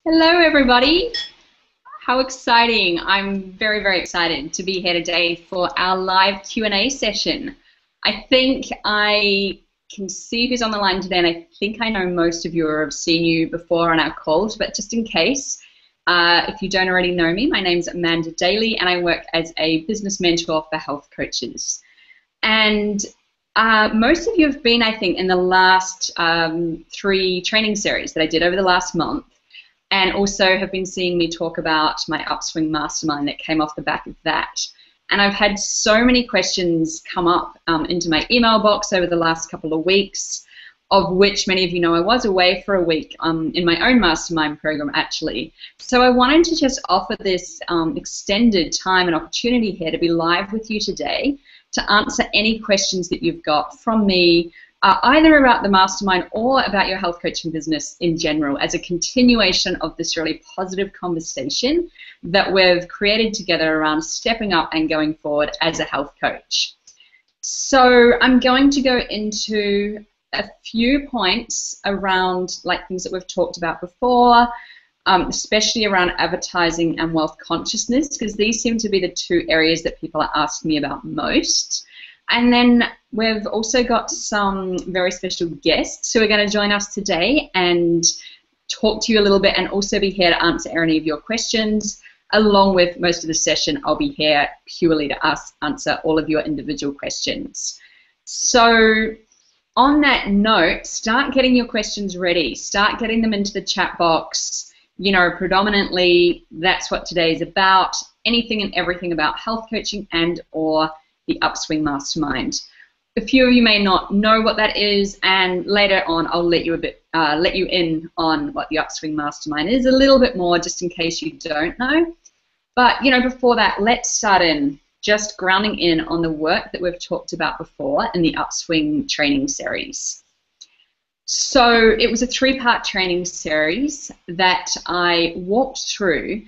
Hello, everybody. How exciting. I'm very, very excited to be here today for our live Q&A session. I think I can see who's on the line today, and I think I know most of you or have seen you before on our calls, but just in case, if you don't already know me, my name's Daley, and I work as a business mentor for health coaches. And most of you have been, I think, in the last 3 training series that I did over the last month, and also have been seeing me talk about my Upswing Mastermind that came off the back of that. And I've had so many questions come up into my email box over the last couple of weeks, of which many of you know I was away for a week in my own mastermind program, actually. So I wanted to just offer this extended time and opportunity here to be live with you today to answer any questions that you've got from me, either about the mastermind or about your health coaching business in general, as a continuation of this really positive conversation that we've created together around stepping up and going forward as a health coach. So I'm going to go into a few points around things that we've talked about before, especially around advertising and wealth consciousness, because these seem to be the 2 areas that people are asking me about most. And then we've also got some very special guests who are going to join us today and talk to you a little bit, and also be here to answer any of your questions. Along with most of the session, I'll be here purely to answer all of your individual questions. So on that note, start getting your questions ready. Start getting them into the chat box. You know, predominantly that's what today is about. Anything and everything about health coaching and or the Upswing Mastermind. A few of you may not know what that is, and later on I'll let you in on what the Upswing Mastermind is a little bit more, just in case you don't know. But you know, before that, let's start in just grounding in on the work that we've talked about before in the Upswing training series. So it was a 3-part training series that I walked through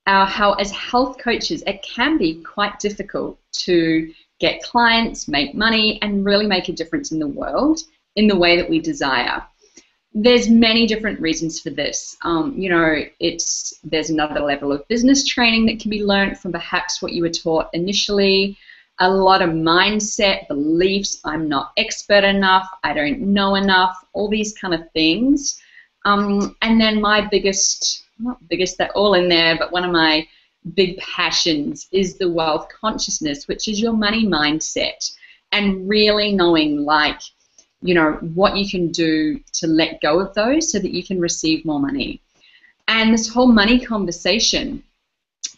how as health coaches it can be quite difficult to get clients, make money, and really make a difference in the world in the way that we desire. There's many different reasons for this. You know, there's another level of business training that can be learned from perhaps what you were taught initially. A lot of mindset, beliefs, I'm not expert enough, I don't know enough, all these kind of things. And then my biggest, not biggest, they're all in there, but one of my big passions is the wealth consciousness, which is your money mindset, and really knowing, you know, what you can do to let go of those so that you can receive more money. And this whole money conversation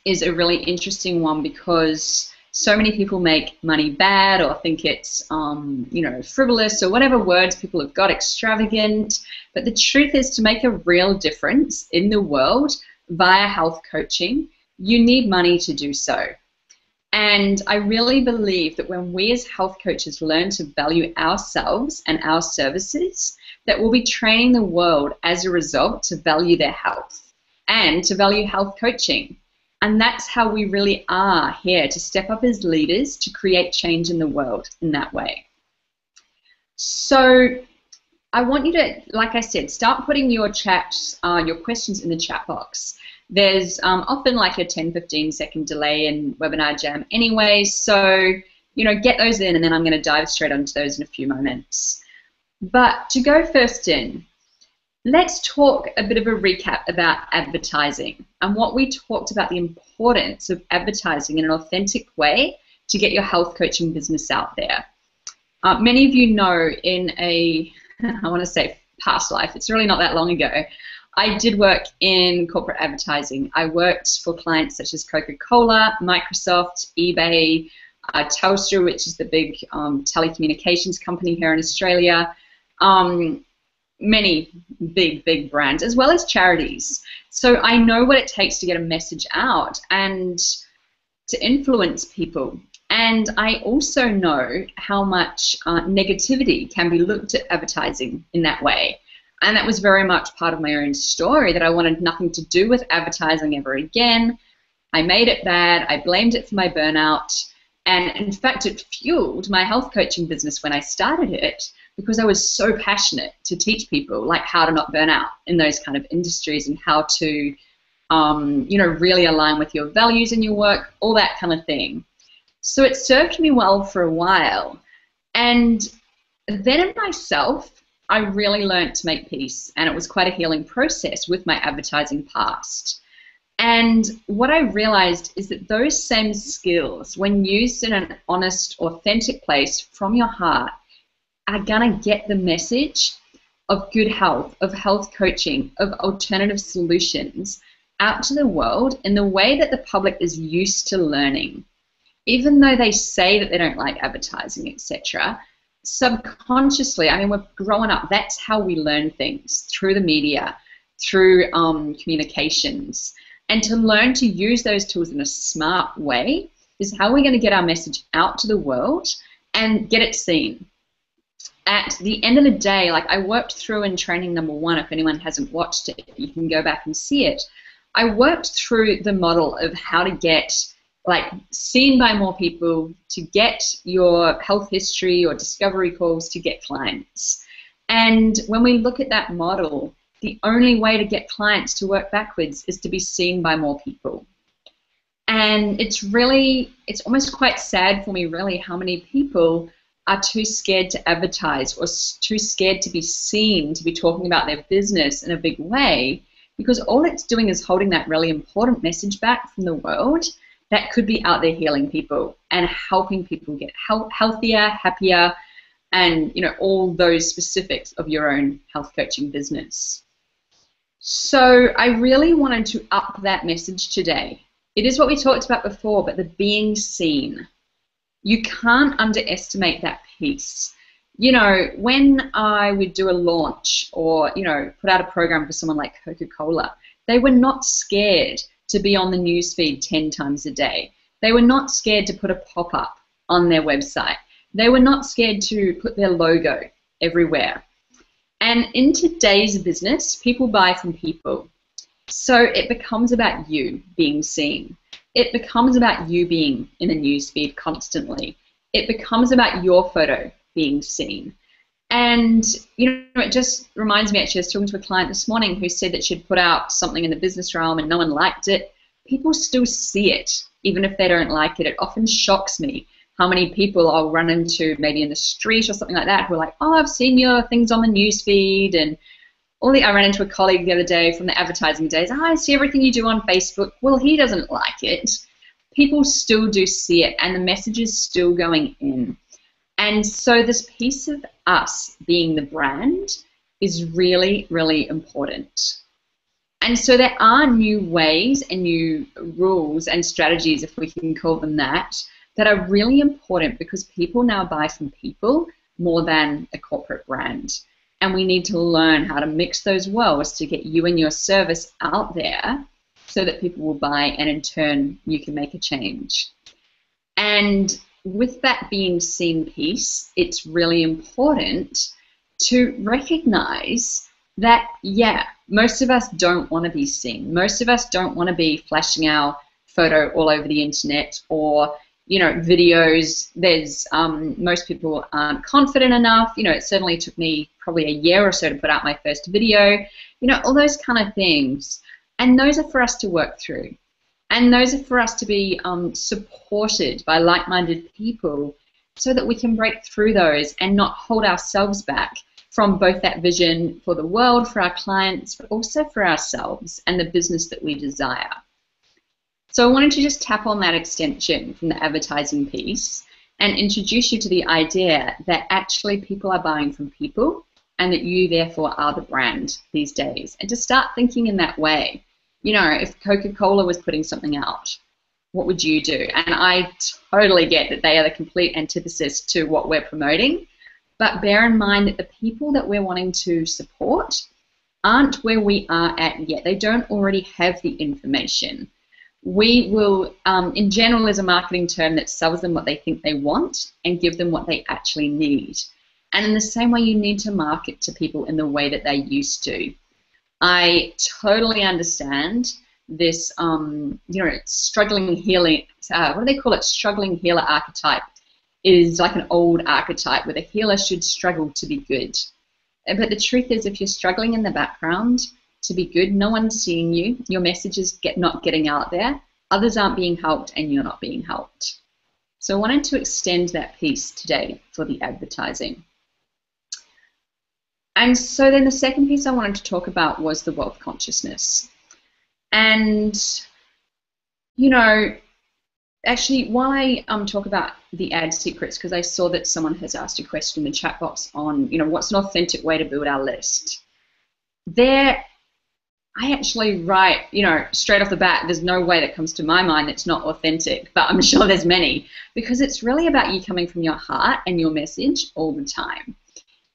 is a really interesting one, because so many people make money bad or think it's you know, frivolous, or whatever words people have got, extravagant. But the truth is, to make a real difference in the world via health coaching, you need money to do so. And I really believe that when we as health coaches learn to value ourselves and our services, that we'll be training the world as a result to value their health and to value health coaching. And that's how we really are here to step up as leaders to create change in the world in that way. So I want you to, like I said, start putting your your questions in the chat box. There's often like a 10-15 second delay in Webinar Jam anyway, so you know, get those in, and then I'm going to dive straight onto those in a few moments. But to go first in, let's talk a bit of a recap about advertising and what we talked about, the importance of advertising in an authentic way to get your health coaching business out there. Many of you know, in a, I want to say past life, it's really not that long ago, I did work in corporate advertising. I worked for clients such as Coca-Cola, Microsoft, eBay, Telstra, which is the big telecommunications company here in Australia, many big brands, as well as charities. So I know what it takes to get a message out and to influence people. And I also know how much negativity can be looked at advertising in that way. And that was very much part of my own story, that I wanted nothing to do with advertising ever again. I made it bad. I blamed it for my burnout. And in fact, it fueled my health coaching business when I started it, because I was so passionate to teach people like how to not burn out in those kind of industries and how to, you know, really align with your values in your work, all that kind of thing. So it served me well for a while. And then in myself, I really learned to make peace, and it was quite a healing process with my advertising past. And what I realized is that those same skills, when used in an honest, authentic place from your heart, are gonna get the message of good health, of health coaching, of alternative solutions out to the world in the way that the public is used to learning. Even though they say that they don't like advertising, etc., subconsciously, I mean, we're growing up, that's how we learn things, through the media, through communications. And to learn to use those tools in a smart way is how we're going to get our message out to the world and get it seen. At the end of the day, like I worked through in training number 1, if anyone hasn't watched it, you can go back and see it. I worked through the model of how to get like seen by more people, to get your health history or discovery calls, to get clients. And when we look at that model, the only way to get clients to work backwards is to be seen by more people. And it's almost quite sad for me really how many people are too scared to advertise or too scared to be seen, to be talking about their business in a big way, because all it's doing is holding that really important message back from the world that could be out there healing people and helping people get healthier, happier, and you know, all those specifics of your own health coaching business. So I really wanted to up that message today. It is what we talked about before, but the being seen. You can't underestimate that piece. You know, when I would do a launch or, you know, put out a program for someone like Coca-Cola, they were not scared to be on the newsfeed 10 times a day. They were not scared to put a pop-up on their website. They were not scared to put their logo everywhere. And in today's business, people buy from people. So it becomes about you being seen. It becomes about you being in the newsfeed constantly. It becomes about your photo being seen. And, you know, it just reminds me, actually, I was talking to a client this morning who said that she'd put out something in the business realm and no one liked it. People still see it, even if they don't like it. It often shocks me how many people I'll run into maybe in the street or something like that who are like, oh, I've seen your things on the newsfeed. And I ran into a colleague the other day from the advertising days. Oh, I see everything you do on Facebook. Well, he doesn't like it. People still do see it, and the message is still going in. And so this piece of us being the brand is really, really important. And so there are new ways and new rules and strategies, if we can call them that are really important because people now buy from people more than a corporate brand. And we need to learn how to mix those worlds to get you and your service out there so that people will buy, and in turn you can make a change. And with that being seen piece, it's really important to recognize that, yeah, most of us don't want to be seen. Most of us don't want to be flashing our photo all over the internet or, you know, videos. There's most people aren't confident enough. You know, it certainly took me probably a year or so to put out my first video. You know, all those kind of things. And those are for us to work through. And those are for us to be supported by like-minded people so that we can break through those and not hold ourselves back from both that vision for the world, for our clients, but also for ourselves and the business that we desire. So I wanted to just tap on that extension from the advertising piece and introduce you to the idea that actually people are buying from people and that you therefore are the brand these days. And to start thinking in that way. You know, if Coca-Cola was putting something out, what would you do? And I totally get that they are the complete antithesis to what we're promoting, but bear in mind that the people that we're wanting to support aren't where we are at yet. They don't already have the information. We will, in general, is a marketing term that sells them what they think they want and give them what they actually need. And in the same way, you need to market to people in the way that they used to. I totally understand this, you know, struggling healing, what do they call it, struggling healer archetype is like an old archetype where the healer should struggle to be good. But the truth is, if you're struggling in the background to be good, no one's seeing you, your message is not getting out there, others aren't being helped, and you're not being helped. So I wanted to extend that piece today for the advertising. And so then the second piece I wanted to talk about was the wealth consciousness. And, you know, actually, while I talk about the ad secrets, because I saw that someone has asked a question in the chat box on, you know, what's an authentic way to build our list? I actually write, you know, straight off the bat, there's no way that comes to my mind that's not authentic, but I'm sure there's many, because it's really about you coming from your heart and your message all the time.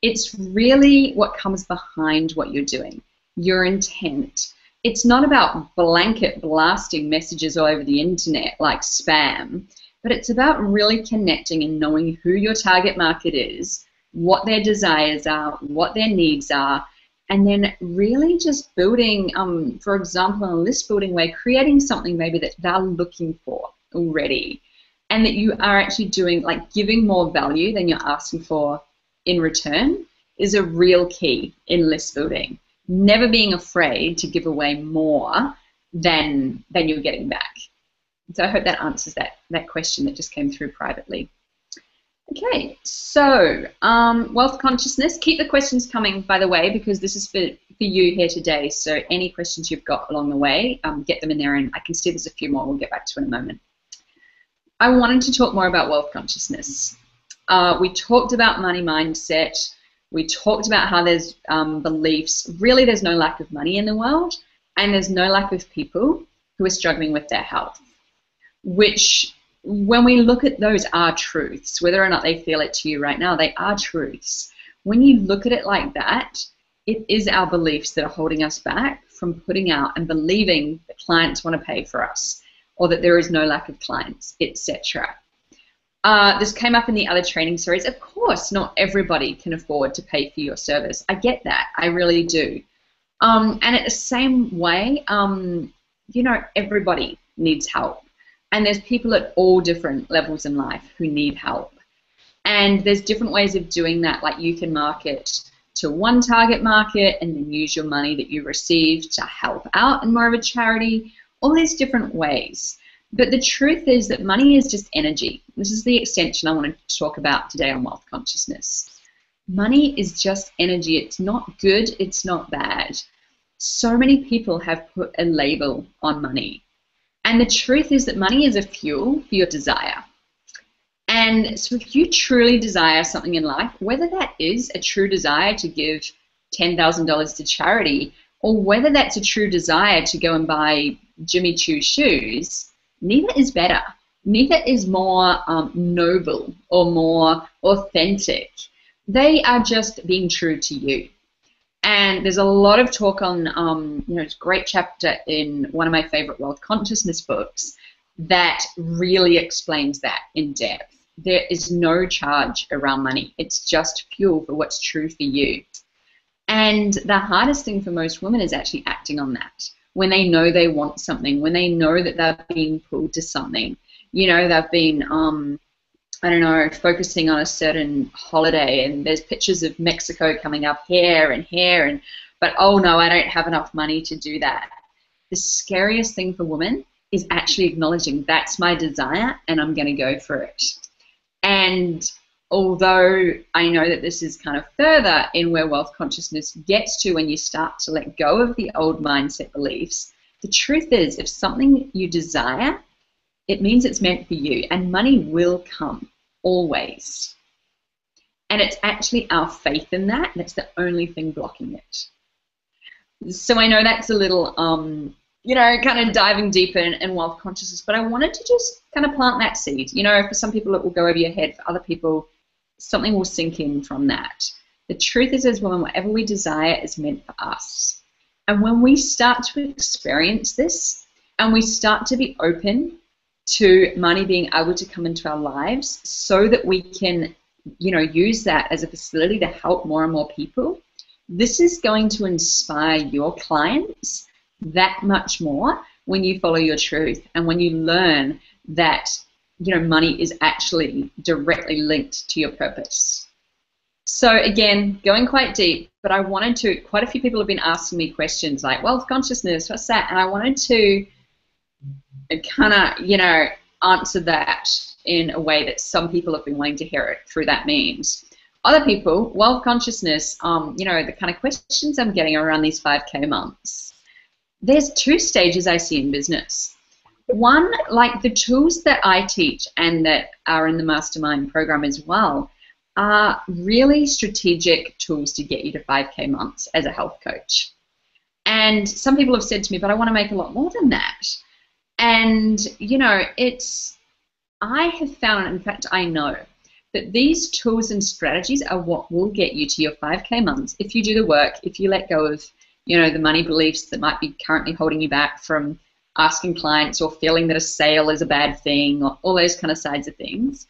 It's really what comes behind what you're doing, your intent. It's not about blanket blasting messages all over the internet like spam, but it's about really connecting and knowing who your target market is, what their desires are, what their needs are, and then really just building, for example, in a list building way, creating something maybe that they're looking for already, and that you are actually doing, like giving more value than you're asking for in return is a real key in list building. Never being afraid to give away more than you're getting back. So I hope that answers that question that just came through privately. Okay, so wealth consciousness. Keep the questions coming, by the way, because this is for you here today. So any questions you've got along the way, get them in there, and I can see there's a few more we'll get back to in a moment. I wanted to talk more about wealth consciousness. We talked about money mindset. We talked about how there's beliefs. Really, there's no lack of money in the world, and there's no lack of people who are struggling with their health, which, when we look at those, are truths. Whether or not they feel it to you right now, they are truths. When you look at it like that, it is our beliefs that are holding us back from putting out and believing that clients want to pay for us, or that there is no lack of clients, etc. This came up in the other training series. Of course, not everybody can afford to pay for your service. I get that. I really do. And in the same way, you know, everybody needs help. And there's people at all different levels in life who need help. And there's different ways of doing that. Like, you can market to one target market and then use your money that you receive to help out in more of a charity. All these different ways. But the truth is that money is just energy. This is the extension I wanted to talk about today on wealth consciousness. Money is just energy. It's not good. It's not bad. So many people have put a label on money. And the truth is that money is a fuel for your desire. And so if you truly desire something in life, whether that is a true desire to give $10,000 to charity, or whether that's a true desire to go and buy Jimmy Choo shoes, neither is better. Neither is more noble or more authentic. They are just being true to you. And there's a lot of talk on, you know, it's a great chapter in one of my favorite wealth consciousness books that really explains that in depth. There is no charge around money. It's just fuel for what's true for you. And the hardest thing for most women is actually acting on that. When they know they want something, when they know that they're being pulled to something, you know, they've been, I don't know, focusing on a certain holiday, and there's pictures of Mexico coming up here, but oh no, I don't have enough money to do that. The scariest thing for women is actually acknowledging that's my desire and I'm going to go for it. And although I know that this is kind of further in where wealth consciousness gets to when you start to let go of the old mindset beliefs, the truth is, if something you desire, it means it's meant for you, and money will come, always. And it's actually our faith in that that's the only thing blocking it. So I know that's a little, you know, kind of diving deeper in wealth consciousness, but I wanted to just kind of plant that seed. You know, for some people it will go over your head, for other people something will sink in from that. The truth is, as women, whatever we desire is meant for us. And when we start to experience this, and we start to be open to money being able to come into our lives so that we can, you know, use that as a facility to help more and more people, this is going to inspire your clients that much more when you follow your truth and when you learn that money is actually directly linked to your purpose. So again, going quite deep, but I wanted to, quite a few people have been asking me questions like wealth consciousness, what's that? And I wanted to kind of, answer that in a way that some people have been wanting to hear it through that means. Other people, wealth consciousness, the kind of questions I'm getting around these 5K months. There's two stages I see in business. One, like the tools that I teach and that are in the mastermind program as well, are really strategic tools to get you to 5K months as a health coach. And some people have said to me, but I want to make a lot more than that. And, I have found, in fact, I know that these tools and strategies are what will get you to your 5K months if you do the work, if you let go of, the money beliefs that might be currently holding you back from asking clients or feeling that a sale is a bad thing or all those kind of sides of things.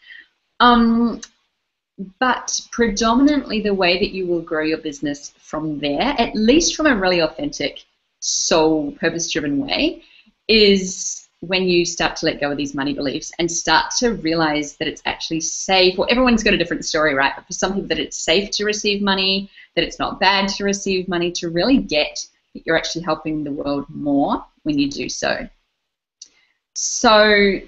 But predominantly the way that you will grow your business from there, at least from a really authentic, soul, purpose-driven way, is when you start to let go of these money beliefs and start to realize that it's actually safe. Well, everyone's got a different story, right? But for some people that it's safe to receive money, that it's not bad to receive money, to really get that you're actually helping the world more when you do so. So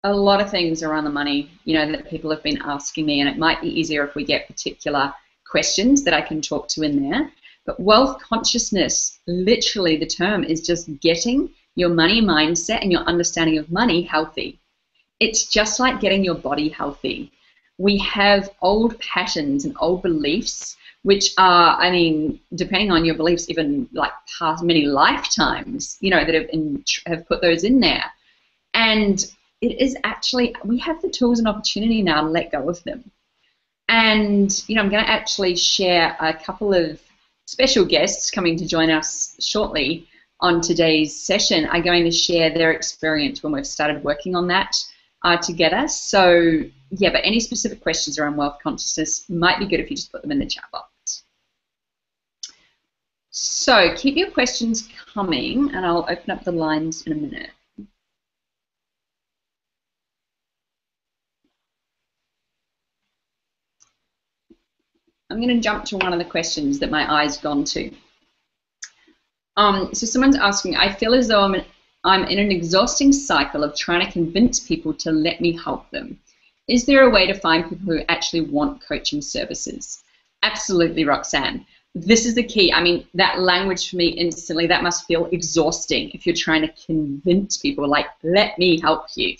a lot of things around the money, that people have been asking me, and it might be easier if we get particular questions that I can talk to in there. But wealth consciousness, literally the term is just getting your money mindset and your understanding of money healthy. It's just like getting your body healthy. We have old patterns and old beliefs, which are, depending on your beliefs, even like past many lifetimes, that have put those in there. And it is actually, we have the tools and opportunity now to let go of them. And, I'm going to actually share a couple of special guests coming to join us shortly on today's session are going to share their experience when we've started working on that together. So, yeah, but any specific questions around wealth consciousness might be good if you just put them in the chat box. So keep your questions coming, and I'll open up the lines in a minute. I'm going to jump to one of the questions that my eye's gone to. So someone's asking, I feel as though I'm in an exhausting cycle of trying to convince people to let me help them. Is there a way to find people who actually want coaching services? Absolutely, Roxanne. This is the key. That language for me instantly, that must feel exhausting if you're trying to convince people, like, let me help you.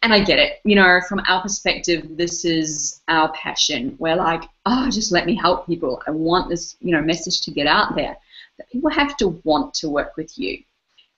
And I get it. From our perspective, this is our passion. We're like, oh, just let me help people. I want this, message to get out there. But people have to want to work with you.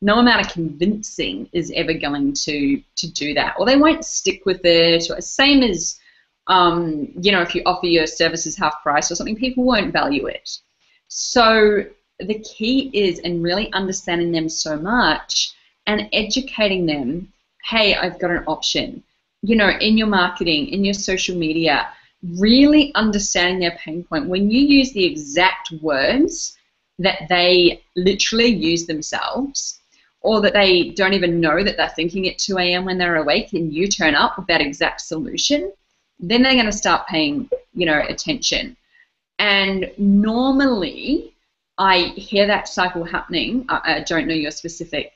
No amount of convincing is ever going to do that. Or they won't stick with it. Or same as, if you offer your services half price or something, people won't value it. So the key is in really understanding them so much and educating them, hey, I've got an option. In your marketing, in your social media, really understanding their pain point. When you use the exact words that they literally use themselves, or that they don't even know that they're thinking at 2 a.m. when they're awake, and you turn up with that exact solution, then they're going to start paying, attention. And normally, I hear that cycle happening. I don't know your specific,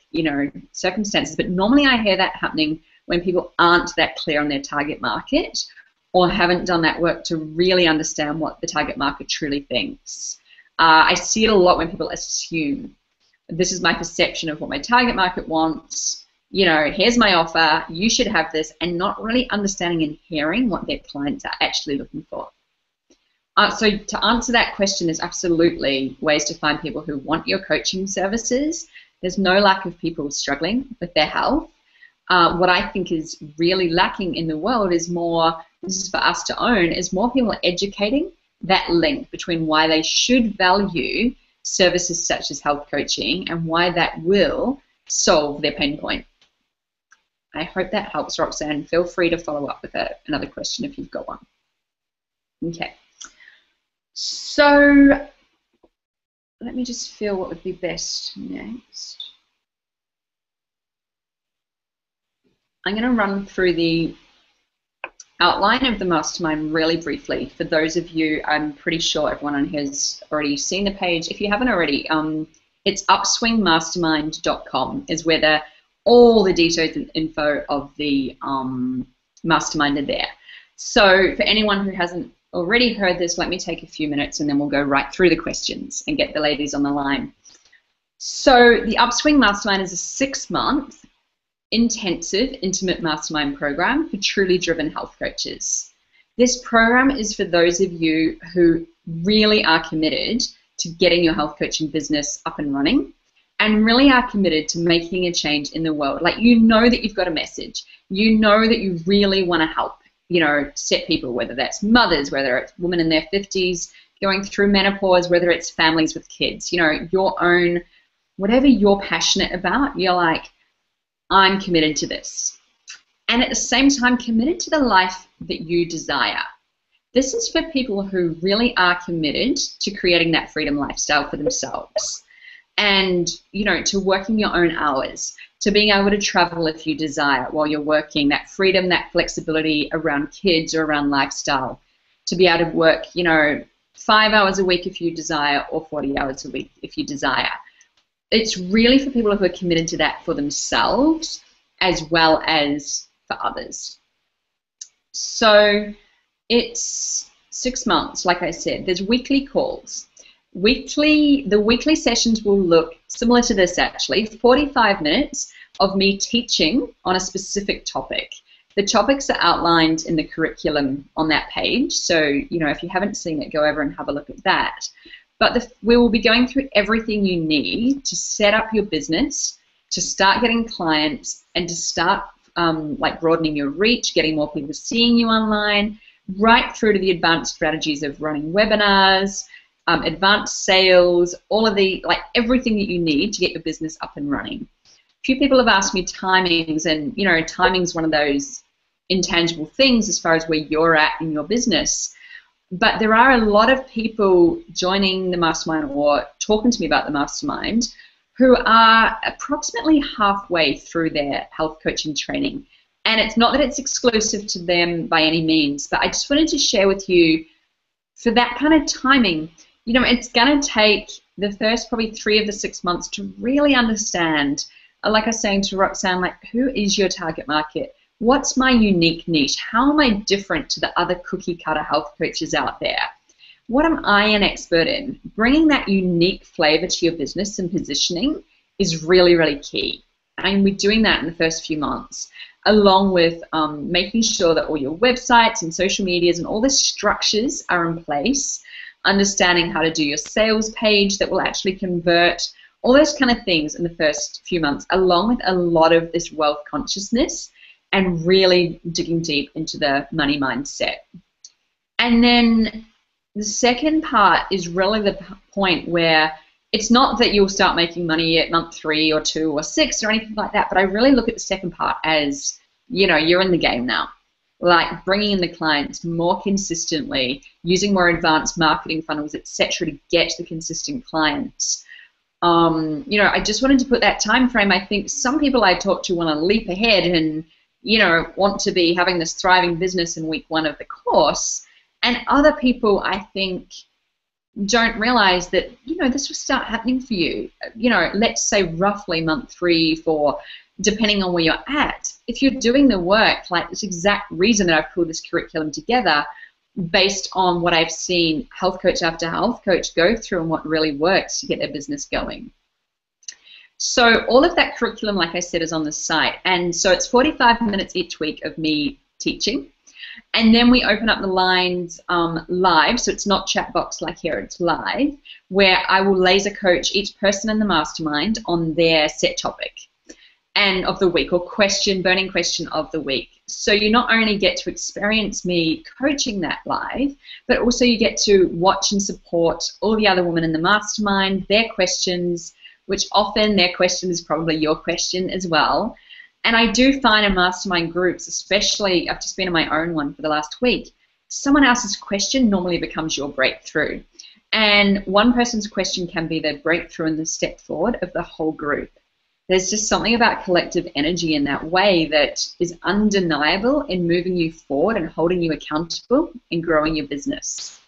circumstances, but normally I hear that happening when people aren't that clear on their target market or haven't done that work to really understand what the target market truly thinks. I see it a lot when people assume, this is my perception of what my target market wants, here's my offer, you should have this, and not really understanding and hearing what their clients are actually looking for. So to answer that question, there's absolutely ways to find people who want your coaching services. There's no lack of people struggling with their health. What I think is really lacking in the world is more, this is for us to own, is more people educating that link between why they should value services such as health coaching and why that will solve their pain point. I hope that helps, Roxanne. Feel free to follow up with another question if you've got one. Okay. So let me just feel what would be best next. I'm going to run through the outline of the mastermind really briefly. For those of you, I'm pretty sure everyone has already seen the page. If you haven't already, it's upswingmastermind.com is where all the details and info of the mastermind are there. So for anyone who hasn't already heard this, let me take a few minutes and then we'll go right through the questions and get the ladies on the line. So the Upswing Mastermind is a 6-month intensive, intimate mastermind program for truly driven health coaches. This program is for those of you who really are committed to getting your health coaching business up and running and really are committed to making a change in the world. Like, you know that you've got a message. You know that you really want to help, set people, whether that's mothers, whether it's women in their 50s going through menopause, whether it's families with kids, your own, whatever you're passionate about, you're like, I'm committed to this. And at the same time, committed to the life that you desire. This is for people who really are committed to creating that freedom lifestyle for themselves. And, to working your own hours, to being able to travel if you desire while you're working, that freedom, that flexibility around kids or around lifestyle, to be able to work, 5 hours a week if you desire or 40 hours a week if you desire. It's really for people who are committed to that for themselves as well as for others. So it's 6 months, like I said. There's weekly calls. The weekly sessions will look similar to this, actually. 45 minutes of me teaching on a specific topic. The topics are outlined in the curriculum on that page. So, if you haven't seen it, go over and have a look at that. But we will be going through everything you need to set up your business, to start getting clients, and to start broadening your reach, getting more people seeing you online, right through to the advanced strategies of running webinars, advanced sales, all of the, everything that you need to get your business up and running. A few people have asked me timings, and, timing's one of those intangible things as far as where you're at in your business. But there are a lot of people joining the mastermind or talking to me about the mastermind who are approximately halfway through their health coaching training. And it's not that it's exclusive to them by any means, but I just wanted to share with you, for that kind of timing, it's going to take the first probably 3 of the 6 months to really understand, like I was saying to Roxanne, who is your target market? What's my unique niche? How am I different to the other cookie-cutter health coaches out there? What am I an expert in? Bringing that unique flavor to your business and positioning is really, really key. And we're doing that in the first few months, along with making sure that all your websites and social medias and all the structures are in place, understanding how to do your sales page that will actually convert, all those kind of things in the first few months, along with a lot of this wealth consciousness and really digging deep into the money mindset. And then the second part is really the point where it's not that you'll start making money at month 3 or 2 or 6 or anything like that, but I really look at the second part as, you're in the game now. Like bringing in the clients more consistently, using more advanced marketing funnels, etc., to get the consistent clients. I just wanted to put that time frame. I think some people I talk to want to leap ahead and want to be having this thriving business in week 1 of the course. And other people, I think, don't realize that, this will start happening for you. Let's say roughly month 3, 4, depending on where you're at. If you're doing the work, this exact reason that I've pulled this curriculum together based on what I've seen health coach after health coach go through and what really works to get their business going. So all of that curriculum, like I said, is on the site. And so it's 45 minutes each week of me teaching. And then we open up the lines live, so it's not chat box like here, it's live, where I will laser coach each person in the mastermind on their set topic and of the week, or burning question of the week. So you not only get to experience me coaching that live, but also you get to watch and support all the other women in the mastermind, their questions, which often their question is probably your question as well. And I do find in mastermind groups, especially, I've just been in my own one for the last week, someone else's question normally becomes your breakthrough. And one person's question can be the breakthrough and the step forward of the whole group. There's just something about collective energy in that way that is undeniable in moving you forward and holding you accountable and growing your business.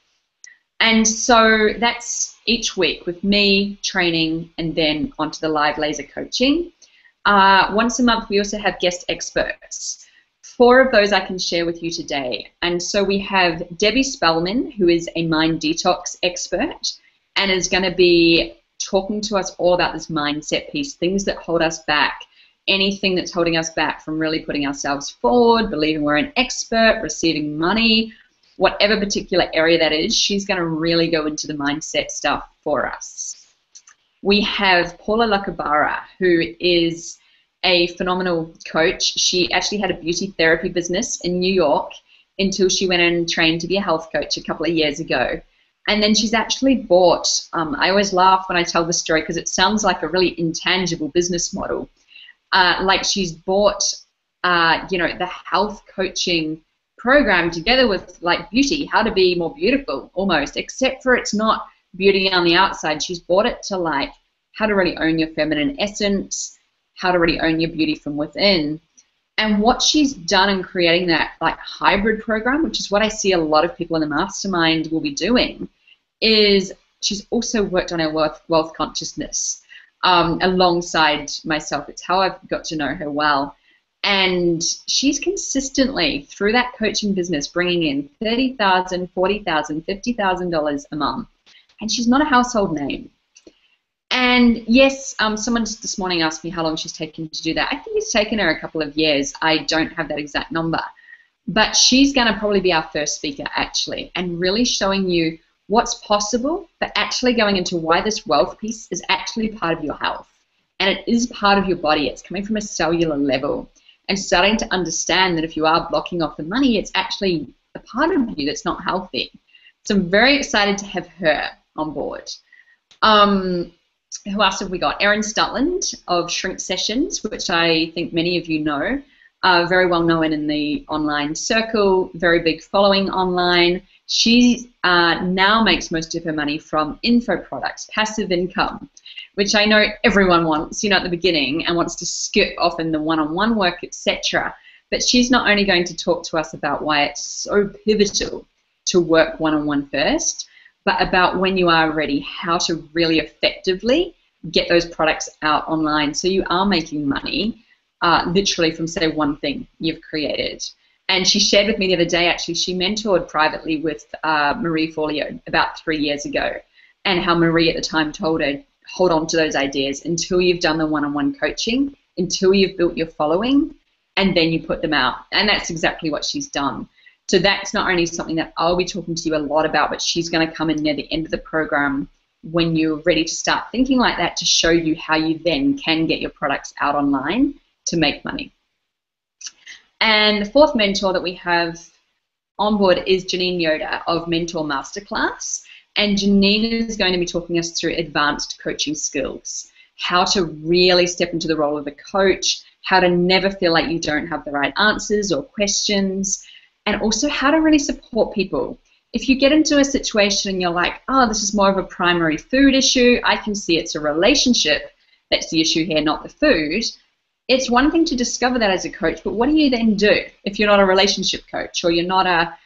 And so that's each week with me training and then onto the live laser coaching. Once a month, we also have guest experts. 4 of those I can share with you today. And so we have Debbie Spellman, who is a mind detox expert and is going to be talking to us all about this mindset piece, things that hold us back, anything that's holding us back from really putting ourselves forward, believing we're an expert, receiving money, whatever particular area that is. She's going to really go into the mindset stuff for us. We have Paula Lacabara, who is a phenomenal coach. She actually had a beauty therapy business in New York until she went and trained to be a health coach a couple of years ago. And then she's actually bought, I always laugh when I tell this story because it sounds like a really intangible business model. Like she's bought, the health coaching program together with like beauty, how to be more beautiful almost, except for it's not beauty on the outside. She's bought it to like how to really own your feminine essence, how to really own your beauty from within. And what she's done in creating that like hybrid program, which is what I see a lot of people in the mastermind will be doing, is she's also worked on her wealth consciousness alongside myself. It's how I've got to know her well. And she's consistently, through that coaching business, bringing in $30,000, $40,000, $50,000 a month. And she's not a household name. And yes, someone just this morning asked me how long she's taken to do that. I think it's taken her a couple of years. I don't have that exact number. But she's going to probably be our first speaker, actually, and really showing you what's possible, but actually going into why this wealth piece is actually part of your health. And it is part of your body. It's coming from a cellular level. And starting to understand that if you are blocking off the money, it's actually a part of you that's not healthy. So I'm very excited to have her on board. Who else have we got? Erin Stutland of Shrink Sessions, which I think many of you know, very well known in the online circle, very big following online. She now makes most of her money from info products, passive income, which I know everyone wants, at the beginning and wants to skip off in the one-on-one work, etc. But she's not only going to talk to us about why it's so pivotal to work one-on-one first, but about when you are ready, how to really effectively get those products out online so you are making money literally from, say, one thing you've created. And she shared with me the other day, actually, she mentored privately with Marie Forleo about 3 years ago, and how Marie at the time told her, hold on to those ideas until you've done the one-on-one coaching, until you've built your following, and then you put them out. And that's exactly what she's done. So that's not only something that I'll be talking to you a lot about, but she's going to come in near the end of the program when you're ready to start thinking like that to show you how you then can get your products out online to make money. And the 4th mentor that we have on board is Janine Yoda of Mentor Masterclass. And Janine is going to be talking us through advanced coaching skills, how to really step into the role of a coach, how to never feel like you don't have the right answers or questions, and also how to really support people. If you get into a situation and you're like, oh, this is more of a primary food issue, I can see it's a relationship that's the issue here, not the food. It's one thing to discover that as a coach, but what do you then do if you're not a relationship coach or you're not a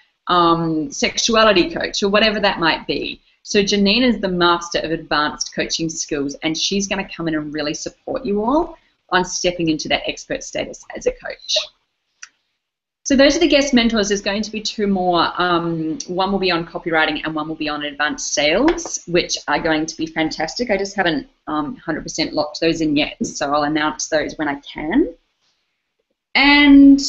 sexuality coach or whatever that might be? So Janine is the master of advanced coaching skills, and she's going to come in and really support you all on stepping into that expert status as a coach. So those are the guest mentors. There's going to be 2 more. One will be on copywriting and one will be on advanced sales, which are going to be fantastic. I just haven't 100% locked those in yet, so I'll announce those when I can. And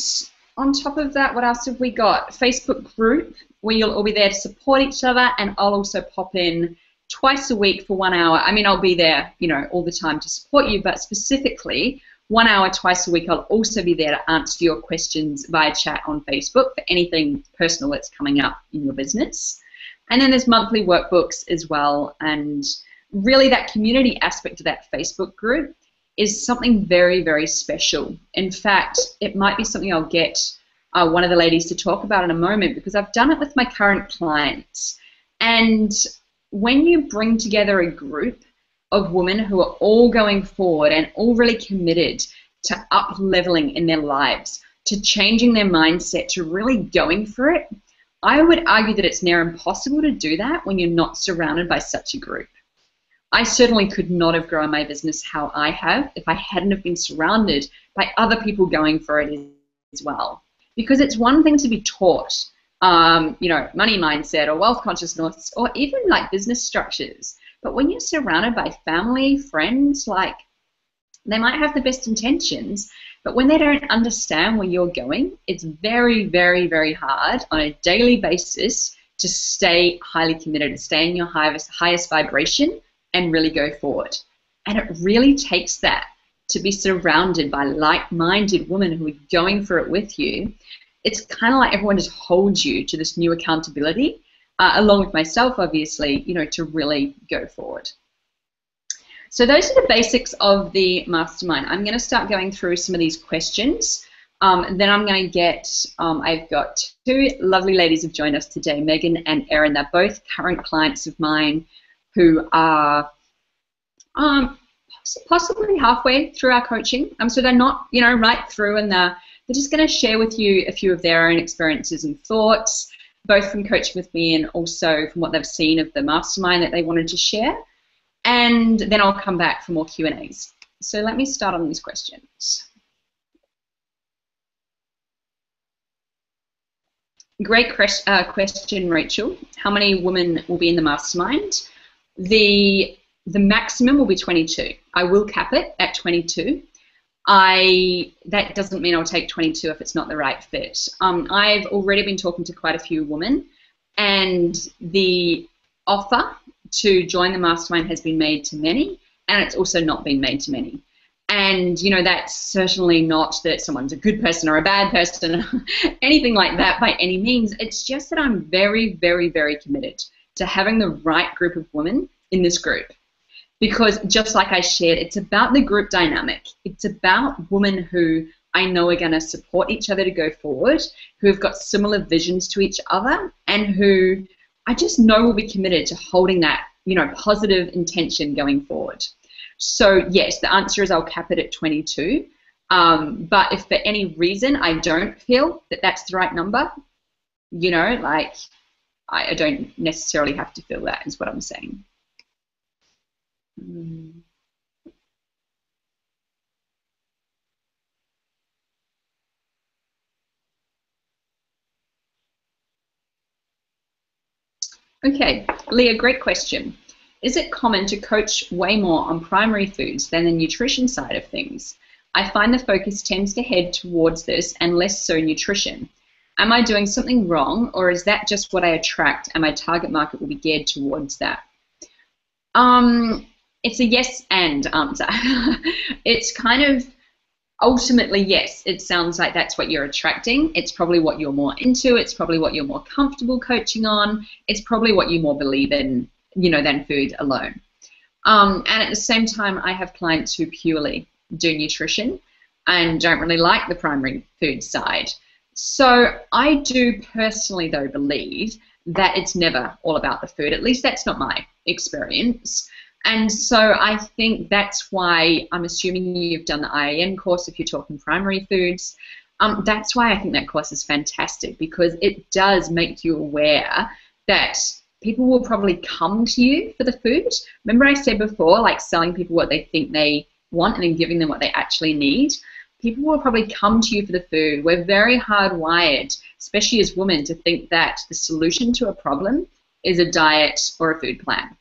on top of that, what else have we got? Facebook group, where you'll all be there to support each other, and I'll also pop in twice a week for 1 hour. I mean, I'll be there, all the time to support you, but specifically 1 hour twice a week, I'll also be there to answer your questions via chat on Facebook for anything personal that's coming up in your business. And then there's monthly workbooks as well. And really that community aspect of that Facebook group is something very, very special. In fact, it might be something I'll get one of the ladies to talk about in a moment, because I've done it with my current clients. And when you bring together a group of women who are all going forward and all really committed to up-leveling in their lives, to changing their mindset, to really going for it, I would argue that it's near impossible to do that when you're not surrounded by such a group. I certainly could not have grown my business how I have if I hadn't have been surrounded by other people going for it as well. Because it's one thing to be taught, money mindset or wealth consciousness or even like business structures. But when you're surrounded by family, friends, like they might have the best intentions, but when they don't understand where you're going, it's very, very, very hard on a daily basis to stay highly committed, to stay in your highest vibration and really go forward. And it really takes that to be surrounded by like-minded women who are going for it with you. It's kind of like everyone just holds you to this new accountability, along with myself, obviously, to really go forward. So those are the basics of the mastermind. I'm going to start going through some of these questions. Then I'm going to get, I've got two lovely ladies who've joined us today, Megan and Erin. They're both current clients of mine who are possibly halfway through our coaching. So they're not, right through, and they're just going to share with you a few of their own experiences and thoughts, both from coaching with me and also from what they've seen of the mastermind that they wanted to share. And then I'll come back for more Q&As. So let me start on these questions. Great question, Rachel. How many women will be in the mastermind? The maximum will be 22. I will cap it at 22. That doesn't mean I'll take 22 if it's not the right fit. I've already been talking to quite a few women, and the offer to join the mastermind has been made to many, and it's also not been made to many. And, that's certainly not that someone's a good person or a bad person, anything like that by any means. It's just that I'm very, very, very committed to having the right group of women in this group. Because just like I shared, it's about the group dynamic. It's about women who I know are going to support each other to go forward, who have got similar visions to each other, and who I just know will be committed to holding that, positive intention going forward. So yes, the answer is I'll cap it at 22. But if for any reason I don't feel that that's the right number, I don't necessarily have to feel that, is what I'm saying. Okay, Leah, great question. Is it common to coach way more on primary foods than the nutrition side of things? I find the focus tends to head towards this and less so nutrition. Am I doing something wrong, or is that just what I attract and my target market will be geared towards that? It's a yes and answer. It's kind of ultimately yes. It sounds like that's what you're attracting. It's probably what you're more into. It's probably what you're more comfortable coaching on. It's probably what you more believe in, than food alone. And at the same time, I have clients who purely do nutrition and don't really like the primary food side. So I do personally, though, believe that it's never all about the food. At least that's not my experience. And so I think that's why I'm assuming you've done the IAN course if you're talking primary foods. That's why I think that course is fantastic, because it does make you aware that people will probably come to you for the food. Remember I said before, like selling people what they think they want and then giving them what they actually need? People will probably come to you for the food. We're very hardwired, especially as women, to think that the solution to a problem is a diet or a food plan.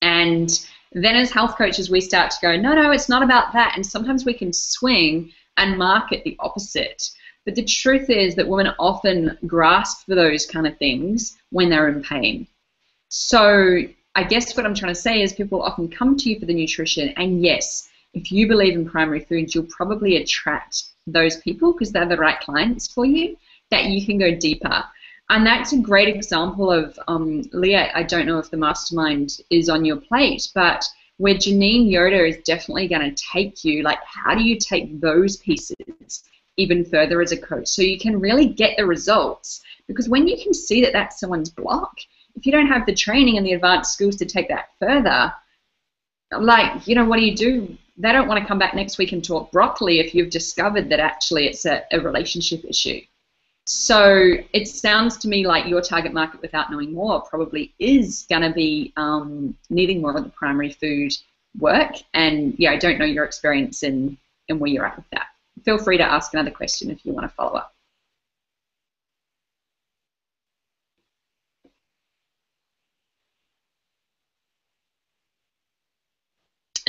And then as health coaches, we start to go, no, it's not about that. And sometimes we can swing and market the opposite. But the truth is that women often grasp for those kind of things when they're in pain. So I guess what I'm trying to say is people often come to you for the nutrition. And yes, if you believe in primary foods, you'll probably attract those people because they're the right clients for you, that you can go deeper. And that's a great example of, Leah, I don't know if the mastermind is on your plate, but where Janine Yoder is definitely going to take you, like how do you take those pieces even further as a coach so you can really get the results? Because when you can see that that's someone's block, if you don't have the training and the advanced skills to take that further, like, you know, what do? They don't want to come back next week and talk broccoli if you've discovered that actually it's a relationship issue. So it sounds to me like your target market, without knowing more, probably is going to be needing more of the primary food work. And yeah, I don't know your experience in where you're at with that. Feel free to ask another question if you want to follow up.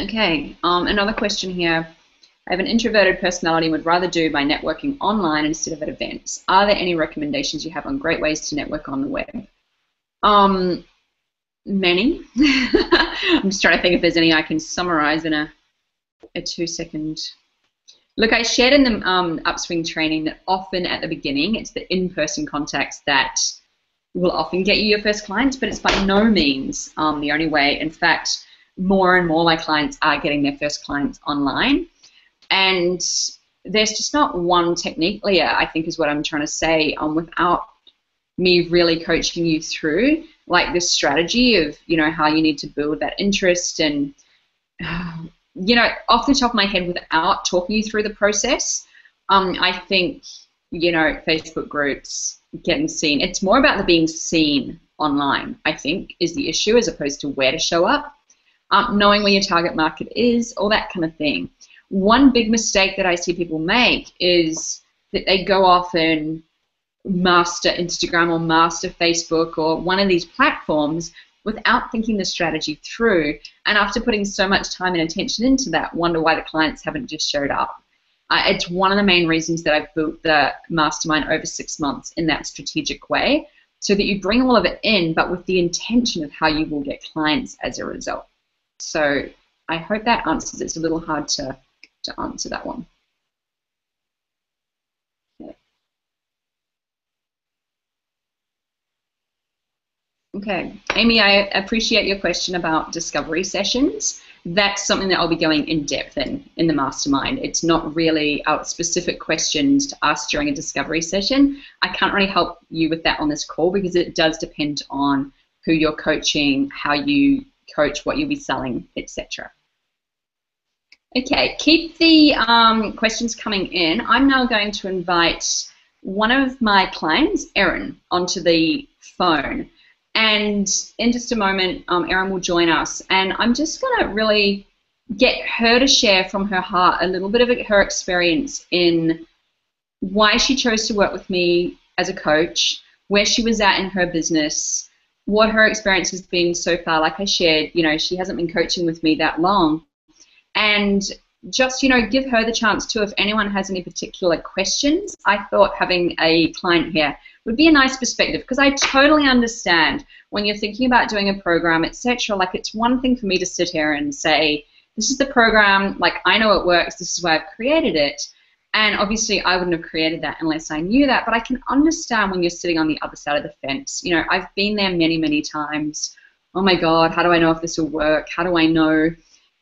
Okay, another question here. I have an introverted personality and would rather do my networking online instead of at events. Are there any recommendations you have on great ways to network on the web? Many. I'm just trying to think if there's any I can summarize in a 2-second. Look, I shared in the upswing training that often at the beginning, it's the in-person contacts that will often get you your first clients, but it's by no means the only way. In fact, more and more my clients are getting their first clients online. And there's just not one technique, Leah, I think is what I'm trying to say, without me really coaching you through like this strategy of, you know, how you need to build that interest and, you know, off the top of my head without talking you through the process. I think, you know, Facebook groups, getting seen, it's more about the being seen online, I think, is the issue as opposed to where to show up, knowing where your target market is, all that kind of thing. One big mistake that I see people make is that they go off and master Instagram or master Facebook or one of these platforms without thinking the strategy through, and after putting so much time and attention into that, wonder why the clients haven't just showed up. It's one of the main reasons that I've built the mastermind over 6 months in that strategic way, so that you bring all of it in, but with the intention of how you will get clients as a result. So I hope that answers. It's a little hard to answer that one. Okay, Amy, I appreciate your question about discovery sessions. That's something that I'll be going in depth in the mastermind. It's not really specific questions to ask during a discovery session. I can't really help you with that on this call because it does depend on who you're coaching, how you coach, what you'll be selling, etc. Okay, keep the questions coming in. I'm now going to invite one of my clients, Erin, onto the phone. And in just a moment, Erin will join us. And I'm just going to really get her to share from her heart a little bit of her experience in why she chose to work with me as a coach, where she was at in her business, what her experience has been so far. Like I shared, you know, she hasn't been coaching with me that long. And just, you know, give her the chance to, if anyone has any particular questions. I thought having a client here would be a nice perspective, because I totally understand when you're thinking about doing a program, etc. Like, it's one thing for me to sit here and say, this is the program, like, I know it works, this is why I've created it. And obviously I wouldn't have created that unless I knew that, but I can understand when you're sitting on the other side of the fence. You know, I've been there many, many times. Oh my God, how do I know if this will work? How do I know,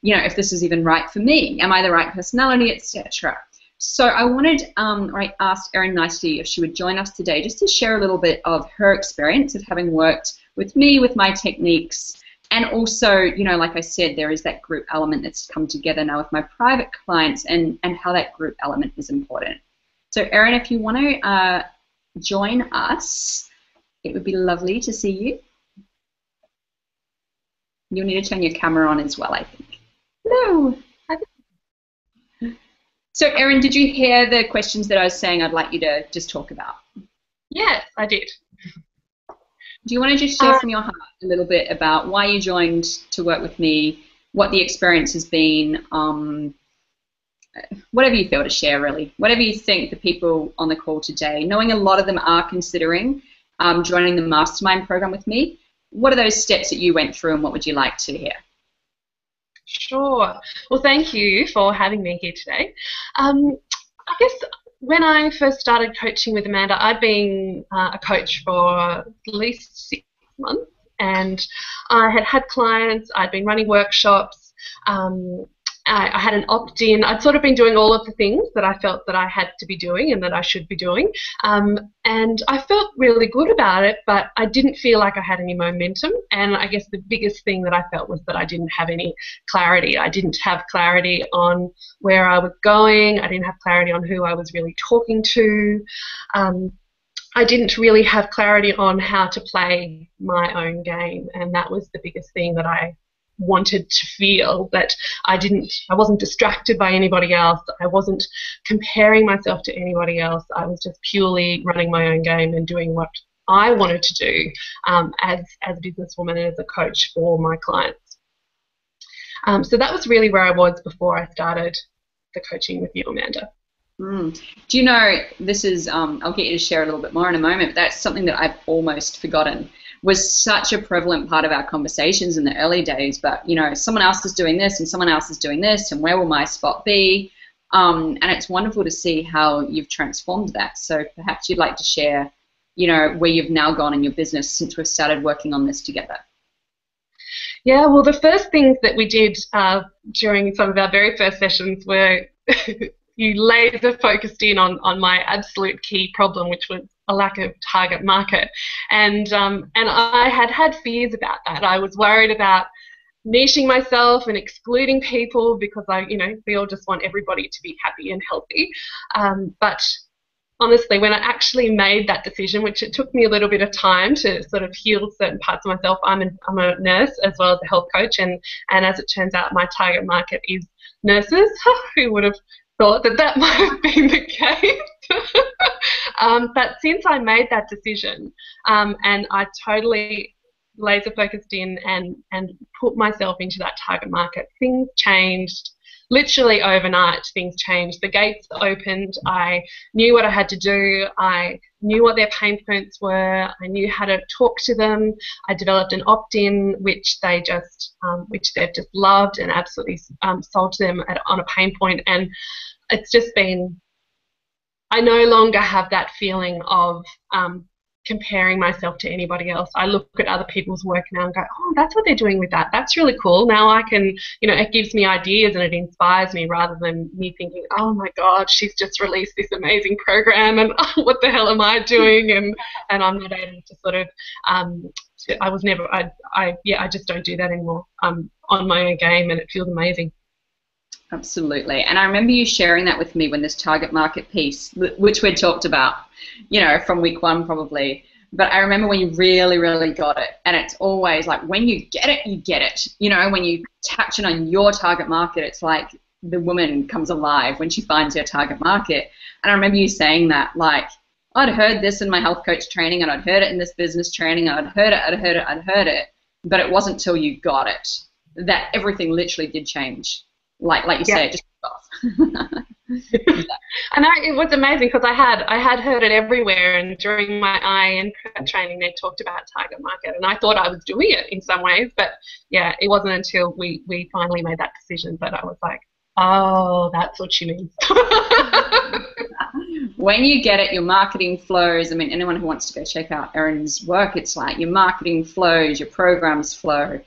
you know, if this is even right for me? Am I the right personality, etc.? So I wanted, I asked Erin nicely if she would join us today just to share a little bit of her experience of having worked with me, with my techniques, and also, you know, like I said, there is that group element that's come together now with my private clients, and how that group element is important. So Erin, if you want to join us, it would be lovely to see you. You'll need to turn your camera on as well, I think. Hello. So Erin, did you hear the questions that I was saying I'd like you to just talk about? Yes, I did. Do you want to just share from your heart a little bit about why you joined to work with me, what the experience has been, whatever you feel to share, really, whatever you think the people on the call today, knowing a lot of them are considering joining the mastermind program with me, what are those steps that you went through and what would you like to hear? Sure. Well, thank you for having me here today. I guess when I first started coaching with Amanda, I'd been a coach for at least 6 months, and I had had clients, I'd been running workshops, I had an opt-in. I'd sort of been doing all of the things that I felt that I had to be doing and that I should be doing. And I felt really good about it, but I didn't feel like I had any momentum. And I guess the biggest thing that I felt was that I didn't have any clarity. I didn't have clarity on where I was going. I didn't have clarity on who I was really talking to. I didn't really have clarity on how to play my own game, and that was the biggest thing that I wanted to feel, that I wasn't distracted by anybody else. I wasn't comparing myself to anybody else. I was just purely running my own game and doing what I wanted to do as a businesswoman and as a coach for my clients. So that was really where I was before I started the coaching with you, Amanda. Do you know, this is, I'll get you to share a little bit more in a moment, but that's something that I've almost forgotten. Was such a prevalent part of our conversations in the early days, but, you know, someone else is doing this and someone else is doing this, and where will my spot be? And it's wonderful to see how you've transformed that. So perhaps you'd like to share, you know, where you've now gone in your business since we've started working on this together. Yeah, well, the first things that we did during some of our very first sessions were you laser focused in on my absolute key problem, which was a lack of target market. And I had fears about that. I was worried about niching myself and excluding people because we all just want everybody to be happy and healthy. But honestly, when I actually made that decision, which it took me a little bit of time to sort of heal certain parts of myself, I'm a nurse as well as a health coach, and as it turns out, my target market is nurses. Who would have thought that might have been the case? But since I made that decision and I totally laser focused in and put myself into that target market, things changed. Literally overnight, things changed. The gates opened. I knew what I had to do. I knew what their pain points were. I knew how to talk to them. I developed an opt-in, which they've just loved and absolutely sold to them on a pain point. And it's just been, I no longer have that feeling of comparing myself to anybody else. I look at other people's work now and go, oh, that's what they're doing with that. That's really cool. Now I can, it gives me ideas and it inspires me, rather than me thinking, oh my God, she's just released this amazing program and oh, what the hell am I doing? And I'm not able to sort of, I just don't do that anymore. I'm on my own game and it feels amazing. Absolutely. And I remember you sharing that with me when this target market piece, which we'd talked about, from week one probably. But I remember when you really, really got it. And it's always like when you get it, you get it. When you touch it on your target market, it's like the woman comes alive when she finds her target market. And I remember you saying that, like, I'd heard this in my health coach training and I'd heard it in this business training. I'd heard it. But it wasn't till you got it that everything literally did change. Like you say, it just off. I know, it was amazing because I had heard it everywhere, and during my IN training they talked about target market, and I thought I was doing it in some ways, but yeah, it wasn't until we finally made that decision that I was like, oh, that's what she means. When you get it, your marketing flows. I mean, anyone who wants to go check out Erin's work, it's like your marketing flows, your programs flow,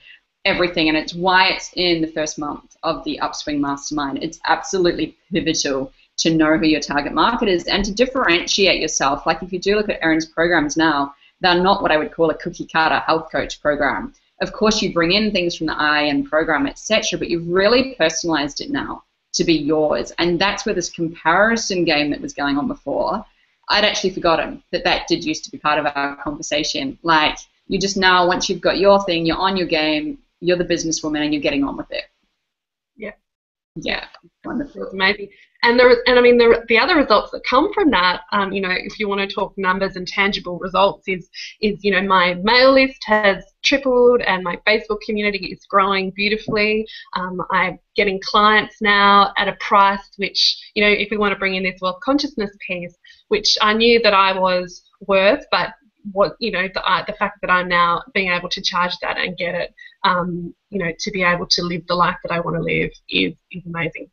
everything, and it's why it's in the first month of the Upswing Mastermind. It's absolutely pivotal to know who your target market is and to differentiate yourself. Like if you do look at Erin's programs now, they're not what I would call a cookie cutter health coach program. Of course, you bring in things from the IN program, etc., but you've really personalized it now to be yours, and that's where this comparison game that was going on before, I'd actually forgotten that did used to be part of our conversation. Like, you just now, once you've got your thing, you're on your game, you're the businesswoman, and you're getting on with it. Yeah, wonderful. It's amazing. And the other results that come from that, if you want to talk numbers and tangible results, is my mail list has tripled and my Facebook community is growing beautifully. I'm getting clients now at a price which, if we want to bring in this wealth consciousness piece, which I knew that I was worth, but the fact that I'm now being able to charge that and get it, to be able to live the life that I want to live is amazing.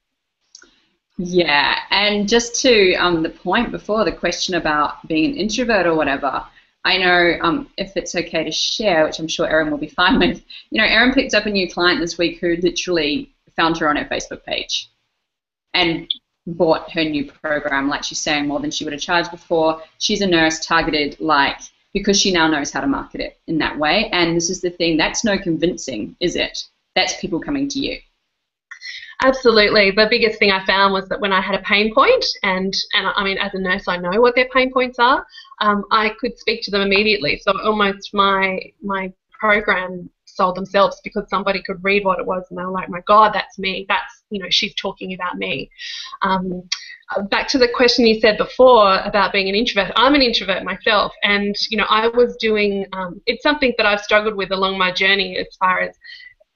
Yeah, and just to the point before, the question about being an introvert or whatever, I know if it's okay to share, which I'm sure Erin will be fine with, Erin picked up a new client this week who literally found her on her Facebook page and bought her new program, like she's saying, more than she would have charged before. She's a nurse targeted, like, because she now knows how to market it in that way. And this is the thing, that's no convincing, is it? That's people coming to you. Absolutely. The biggest thing I found was that when I had a pain point, and I mean, as a nurse, I know what their pain points are, I could speak to them immediately. So almost my program sold themselves because somebody could read what it was and they were like, my God, that's me. That's, you know, she's talking about me. Back to the question you said before about being an introvert. I'm an introvert myself, and, you know, I was doing, it's something that I've struggled with along my journey as far as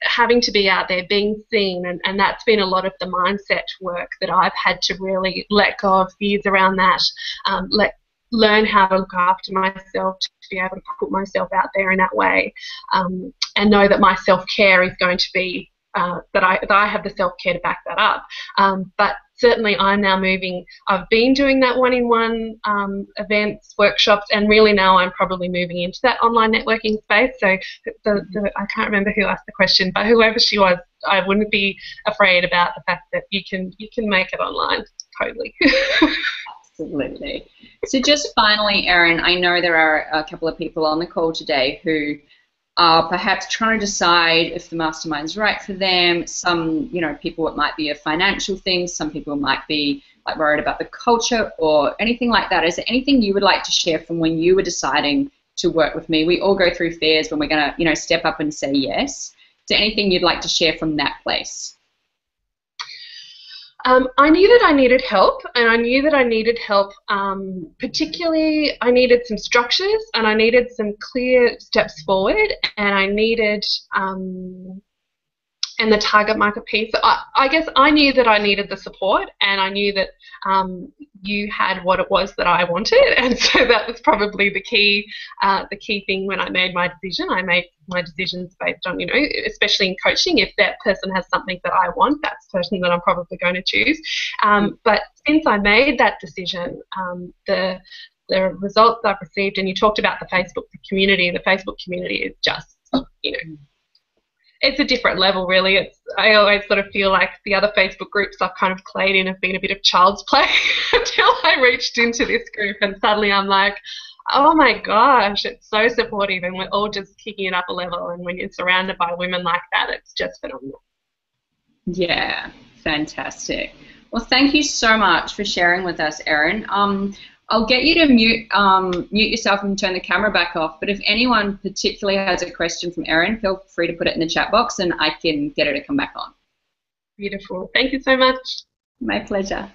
having to be out there, being seen, and that's been a lot of the mindset work that I've had to really let go of fears around that, learn how to look after myself, to be able to put myself out there in that way, and know that my self-care is going to be, that I have the self-care to back that up. But certainly I'm now moving, I've been doing that one-in-one events, workshops, and really now I'm probably moving into that online networking space. So I can't remember who asked the question, but whoever she was, I wouldn't be afraid about the fact that you can make it online, totally. Absolutely. So just finally, Erin, I know there are a couple of people on the call today who are perhaps trying to decide if the mastermind is right for them. Some, you know, people, it might be a financial thing. Some people might be like worried about the culture or anything like that. Is there anything you would like to share from when you were deciding to work with me? We all go through fears when we're going to, you know, step up and say yes. Is there anything you'd like to share from that place? I knew that I needed help, and I knew that I needed help, particularly I needed some structures, and I needed some clear steps forward, and I needed, and the target market piece. I guess I knew that I needed the support, and I knew that you had what it was that I wanted, and so that was probably the key thing when I made my decision. I made my decisions based on, you know, especially in coaching, if that person has something that I want, that's the person that I'm probably going to choose. But since I made that decision, the results I've received, and you talked about the Facebook community. The Facebook community is just, you know, it's a different level, really. I always sort of feel like the other Facebook groups I've kind of played in have been a bit of child's play until I reached into this group, and suddenly I'm like, oh my gosh, it's so supportive, and we're all just kicking it up a level, and when you're surrounded by women like that, it's just phenomenal. Yeah, fantastic. Well, thank you so much for sharing with us, Erin. I'll get you to mute yourself and turn the camera back off, but if anyone particularly has a question from Erin, feel free to put it in the chat box and I can get her to come back on. Beautiful. Thank you so much. My pleasure.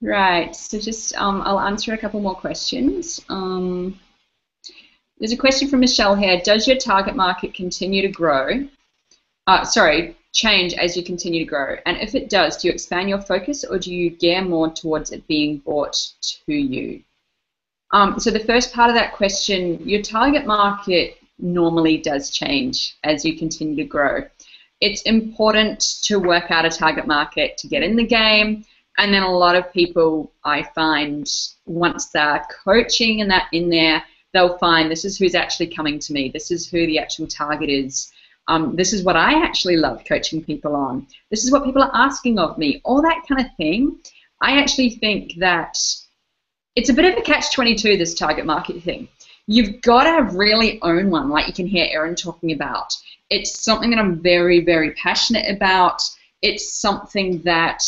Right, so just I'll answer a couple more questions. There's a question from Michelle here. Does your target market continue to grow? Change as you continue to grow? And if it does, do you expand your focus or do you gear more towards it being brought to you? So the first part of that question, your target market normally does change as you continue to grow. It's important to work out a target market to get in the game, and then a lot of people, I find, once they're coaching and that in there, they'll find this is who's actually coming to me, this is who the actual target is. This is what I actually love coaching people on. This is what people are asking of me, all that kind of thing. I actually think that it's a bit of a catch-22, this target market thing. You've got to really own one, like you can hear Erin talking about. It's something that I'm very, very passionate about. It's something that,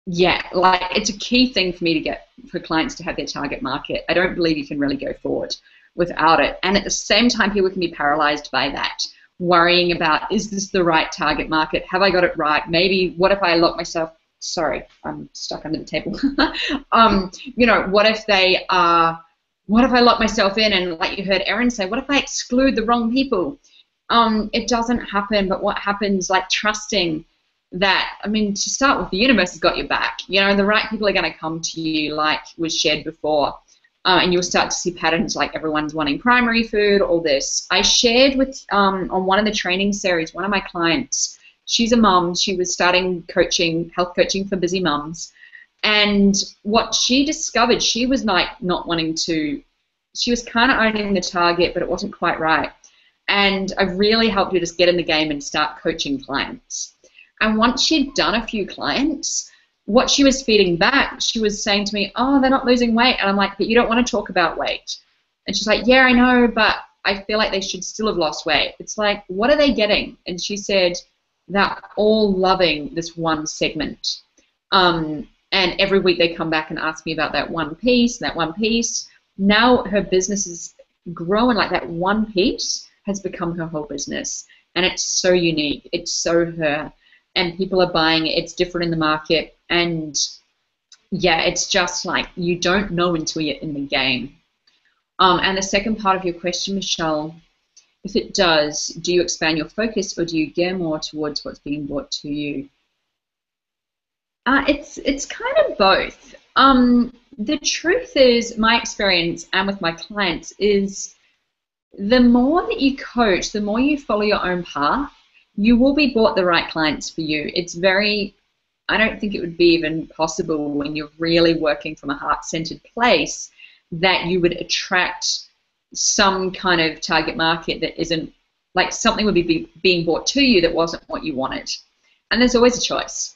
yeah, like it's a key thing for me to get for clients to have their target market. I don't believe you can really go forward without it. And at the same time, people can be paralyzed by that, worrying about, is this the right target market? Have I got it right? Maybe, what if I lock myself, sorry, I'm stuck under the table. You know, what if I lock myself in and, like you heard Erin say, what if I exclude the wrong people? It doesn't happen, but what happens, like trusting that, I mean, to start with, the universe has got your back. You know, the right people are going to come to you, like was shared before. And you'll start to see patterns like everyone's wanting primary food, all this. I shared with, on one of the training series, one of my clients, she's a mum, she was starting coaching, health coaching for busy mums, and what she discovered, she was like not wanting to, she was kind of owning the target, but it wasn't quite right. And I really helped her just get in the game and start coaching clients. And once she'd done a few clients, what she was feeding back, she was saying to me, oh, they're not losing weight. And I'm like, but you don't want to talk about weight. And she's like, yeah, I know, but I feel like they should still have lost weight. It's like, what are they getting? And she said, they're all loving this one segment. And every week they come back and ask me about that one piece, Now her business is growing, like that one piece has become her whole business. And it's so unique. It's so her. And people are buying it. It's different in the market. And yeah, it's just like you don't know until you're in the game. And the second part of your question, Michelle, if it does, do you expand your focus or do you gear more towards what's being brought to you? It's kind of both. The truth is, my experience and with my clients is the more that you coach, the more you follow your own path, you will be brought the right clients for you. It's very, I don't think it would be even possible when you're really working from a heart-centered place that you would attract some kind of target market that isn't, like something would be being brought to you that wasn't what you wanted. And there's always a choice.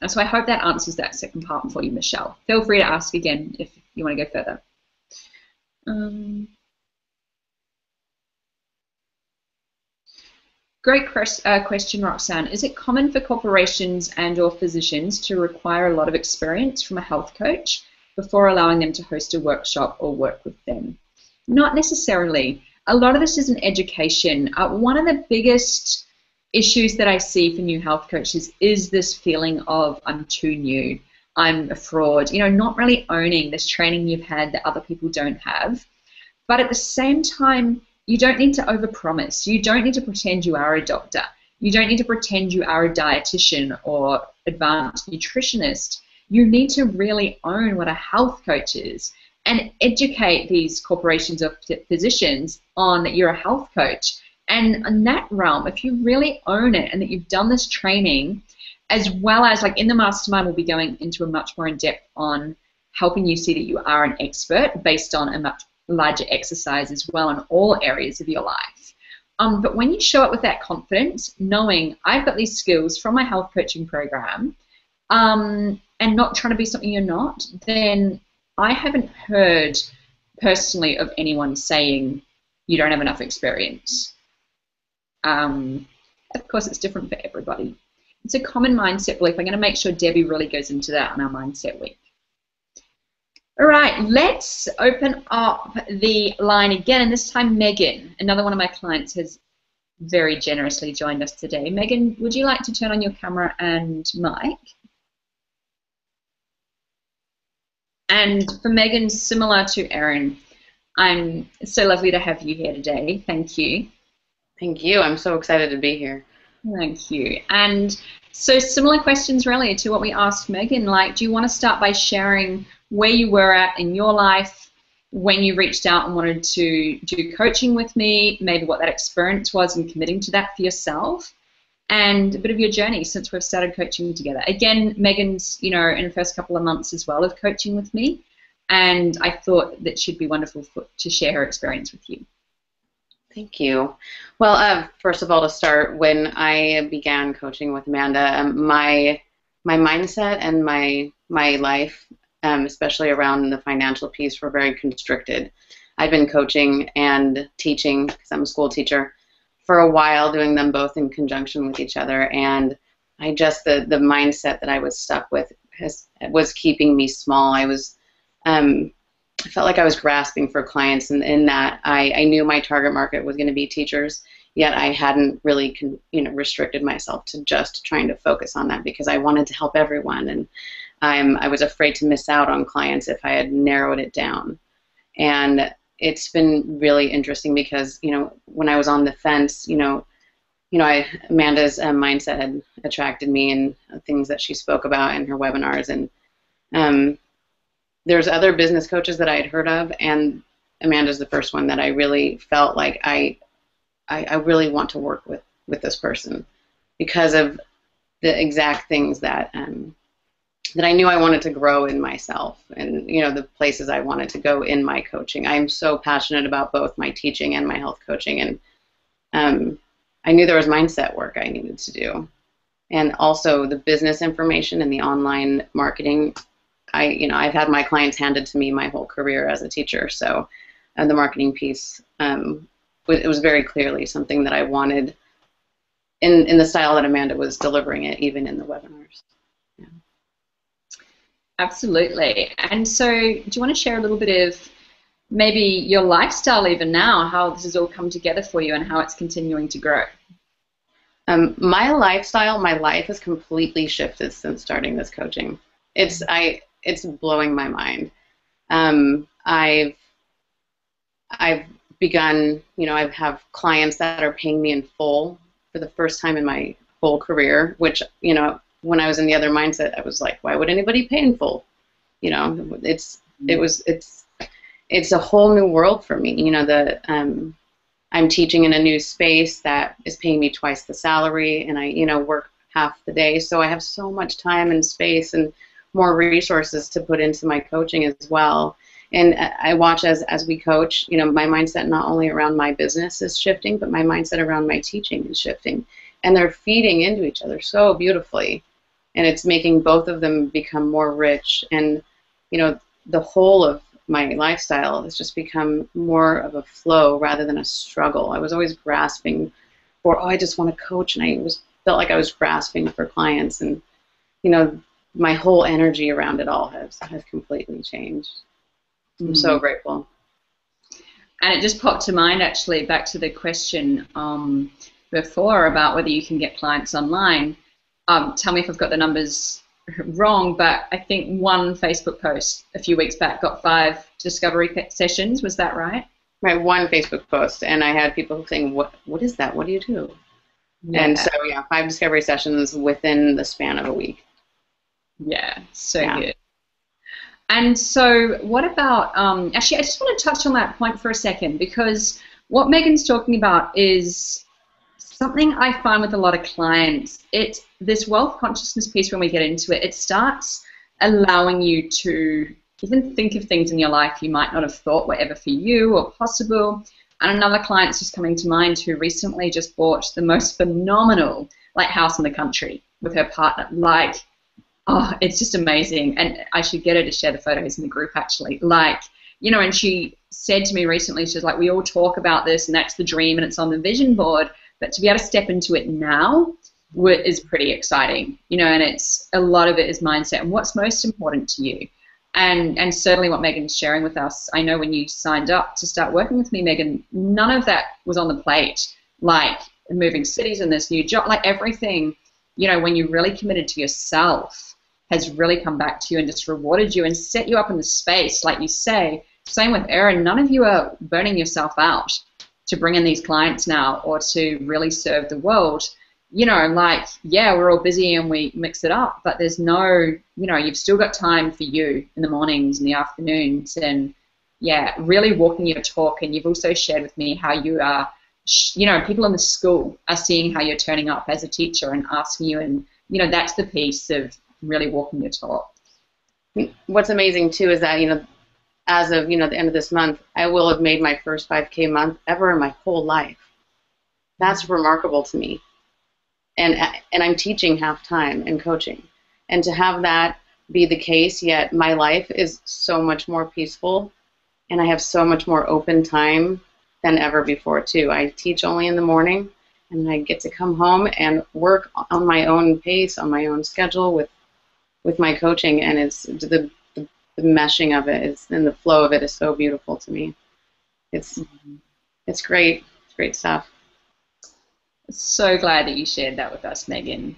And so I hope that answers that second part for you, Michelle. Feel free to ask again if you want to go further. Great question, Roxanne. Is it common for corporations and or physicians to require a lot of experience from a health coach before allowing them to host a workshop or work with them? Not necessarily. A lot of this is an education. One of the biggest issues that I see for new health coaches is this feeling of I'm too new, I'm a fraud, you know, not really owning this training you've had that other people don't have. But at the same time, you don't need to overpromise. You don't need to pretend you are a doctor. You don't need to pretend you are a dietitian or advanced nutritionist. You need to really own what a health coach is and educate these corporations or physicians on that you're a health coach. And in that realm, if you really own it and that you've done this training, as well as like in the mastermind, we'll be going into a much more in-depth on helping you see that you are an expert based on a much larger exercise as well in all areas of your life. But when you show up with that confidence, knowing I've got these skills from my health coaching program, and not trying to be something you're not, then I haven't heard personally of anyone saying you don't have enough experience. Of course, it's different for everybody. It's a common mindset belief. I'm going to make sure Debbie really goes into that on our Mindset Week. All right, let's open up the line again, and this time Megan, another one of my clients, has very generously joined us today. Megan, would you like to turn on your camera and mic? And for Megan, similar to Erin, it's so lovely to have you here today. Thank you. Thank you. I'm so excited to be here. Thank you. And so similar questions really to what we asked Megan, like, do you want to start by sharing where you were at in your life when you reached out and wanted to do coaching with me, maybe what that experience was and committing to that for yourself, and a bit of your journey since we've started coaching together. Again, Megan's, you know, in the first couple of months as well of coaching with me, and I thought that she'd be wonderful to share her experience with you. Thank you. Well, first of all, to start, when I began coaching with Amanda, my mindset and my life, especially around the financial piece, were very constricted. I've been coaching and teaching, because I'm a school teacher, for a while, doing them both in conjunction with each other, and I just, the mindset that I was stuck with was keeping me small. I felt like I was grasping for clients, and in that I knew my target market was going to be teachers, yet I hadn't really restricted myself to just trying to focus on that because I wanted to help everyone, and I was afraid to miss out on clients if I had narrowed it down. And it's been really interesting because, you know, when I was on the fence, Amanda's mindset had attracted me and things that she spoke about in her webinars, and there's other business coaches that I had heard of, and Amanda's the first one that I really felt like I really want to work with this person because of the exact things that I knew I wanted to grow in myself, and the places I wanted to go in my coaching. I'm so passionate about both my teaching and my health coaching, and I knew there was mindset work I needed to do, and also the business information and the online marketing. I've had my clients handed to me my whole career as a teacher, so the marketing piece, it was very clearly something that I wanted in the style that Amanda was delivering it, even in the webinars. Yeah. Absolutely. And so do you want to share a little bit of maybe your lifestyle even now, how this has all come together for you and how it's continuing to grow? My lifestyle, my life has completely shifted since starting this coaching. It's blowing my mind. I've begun, I have clients that are paying me in full for the first time in my whole career, which, when I was in the other mindset, I was like, why would anybody pay in full? It's a whole new world for me. I'm teaching in a new space that is paying me twice the salary, and I, work half the day. So I have so much time and space and more resources to put into my coaching as well. And I watch as we coach, my mindset not only around my business is shifting, but my mindset around my teaching is shifting. And they're feeding into each other so beautifully. And it's making both of them become more rich. And, the whole of my lifestyle has just become more of a flow rather than a struggle. I was always grasping for, I just want to coach, and I felt like I was grasping for clients, and my whole energy around it all has completely changed. I'm so grateful. And it just popped to mind, actually, back to the question before about whether you can get clients online. Tell me if I've got the numbers wrong, but I think one Facebook post a few weeks back got 5 discovery sessions. Was that right? Right, one Facebook post, and I had people saying, "What is that? What do you do?" Yeah. And so, 5 discovery sessions within the span of a week. Yeah, so good. And so what about, actually, I just want to touch on that point for a second, because what Megan's talking about is something I find with a lot of clients. It's this wealth consciousness piece. When we get into it, it starts allowing you to even think of things in your life you might not have thought were ever for you or possible. And another client's just coming to mind who recently just bought the most phenomenal house in the country with her partner. Oh, it's just amazing. And I should get her to share the photos in the group, actually. And she said to me recently, she's like, we all talk about this, and that's the dream, and it's on the vision board, but to be able to step into it now is pretty exciting. And it's a lot of it is mindset and what's most important to you. And certainly what Megan's sharing with us, I know when you signed up to start working with me, Megan, none of that was on the plate, moving cities and this new job, everything, when you really committed to yourself, has really come back to you and just rewarded you and set you up in the space, like you say. Same with Erin, none of you are burning yourself out to bring in these clients now or to really serve the world. We're all busy and we mix it up, but there's no, you've still got time for you in the mornings and the afternoons, and really walking your talk. And you've also shared with me how you are, people in the school are seeing how you're turning up as a teacher and asking you, and that's the piece of really walking your talk. What's amazing too is that as of the end of this month, I will have made my first 5K month ever in my whole life. That's remarkable to me. And I'm teaching half time and coaching, and to have that be the case, yet my life is so much more peaceful, and I have so much more open time than ever before too. I teach only in the morning, and I get to come home and work on my own pace, on my own schedule with my coaching, and it's the meshing of it and the flow of it is so beautiful to me. It's great. It's great stuff. So glad that you shared that with us, Megan.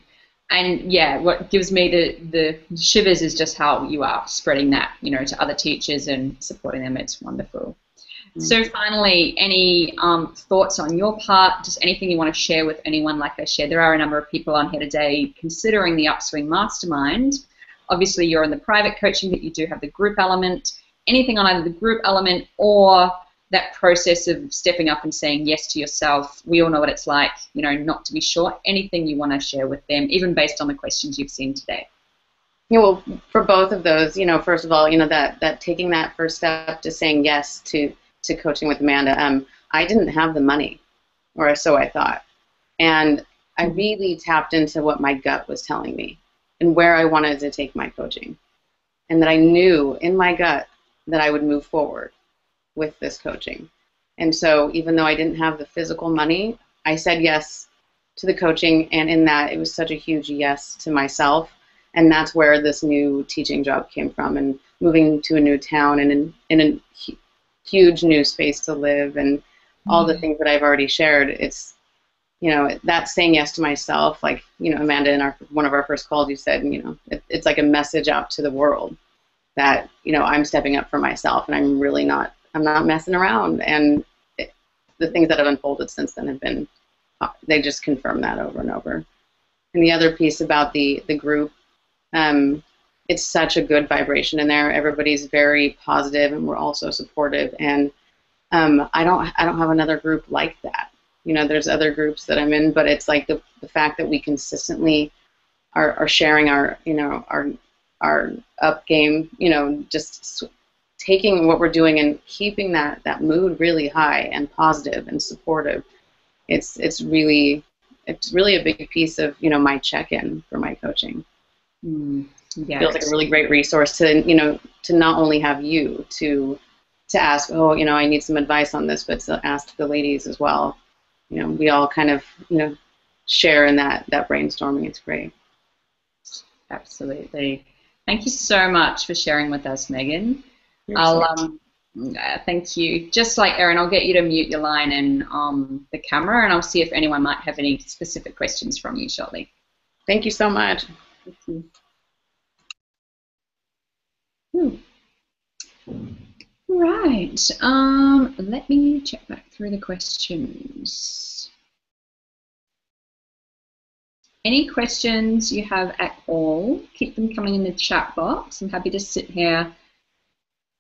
And what gives me the shivers is just how you are spreading that, to other teachers and supporting them. It's wonderful. So finally, any thoughts on your part, just anything you want to share with anyone? Like I shared, there are a number of people on here today considering the Upswing Mastermind. Obviously, you're in the private coaching, but you do have the group element. Anything on either the group element or that process of stepping up and saying yes to yourself. We all know what it's like, not to be sure. Anything you want to share with them, even based on the questions you've seen today? Well, for both of those, first of all, that taking that first step to saying yes to coaching with Amanda, I didn't have the money. or so I thought. And I really tapped into what my gut was telling me and where I wanted to take my coaching. And that I knew in my gut that I would move forward with this coaching. And so even though I didn't have the physical money, I said yes to the coaching. And in that, it was such a huge yes to myself. And that's where this new teaching job came from, and moving to a new town and in a huge new space to live, and all the things that I've already shared. It's, that's saying yes to myself. Like, Amanda, in one of our first calls, you said, it's like a message out to the world that, I'm stepping up for myself, and I'm not messing around. And the things that have unfolded since then they just confirm that over and over. And the other piece about the group, it's such a good vibration in there. Everybody's very positive, and we're also supportive. And I don't have another group like that. There's other groups that I'm in, but it's like the fact that we consistently are sharing our up game, just taking what we're doing and keeping that mood really high and positive and supportive. It's really a big piece of my check-in for my coaching. Yeah, feels like a really great resource to not only have you to ask, I need some advice on this, but to ask the ladies as well. We all kind of share in that brainstorming. It's great. Absolutely. Thank you so much for sharing with us, Megan. Thank you. Just like Erin, I'll get you to mute your line and the camera, and I'll see if anyone might have any specific questions from you shortly. Thank you so much. Thank you. Right. Let me check back through the questions. Any questions you have at all, keep them coming in the chat box. I'm happy to sit here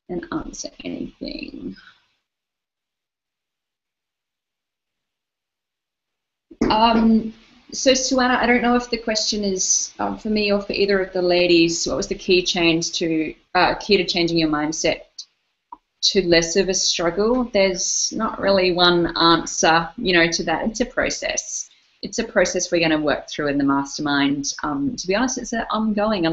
and answer anything. So Suanna, I don't know if the question is for me or for either of the ladies. What was the key to changing your mindset to less of a struggle? There's not really one answer, to that. It's a process. It's a process we're going to work through in the mastermind. To be honest, it's an ongoing, a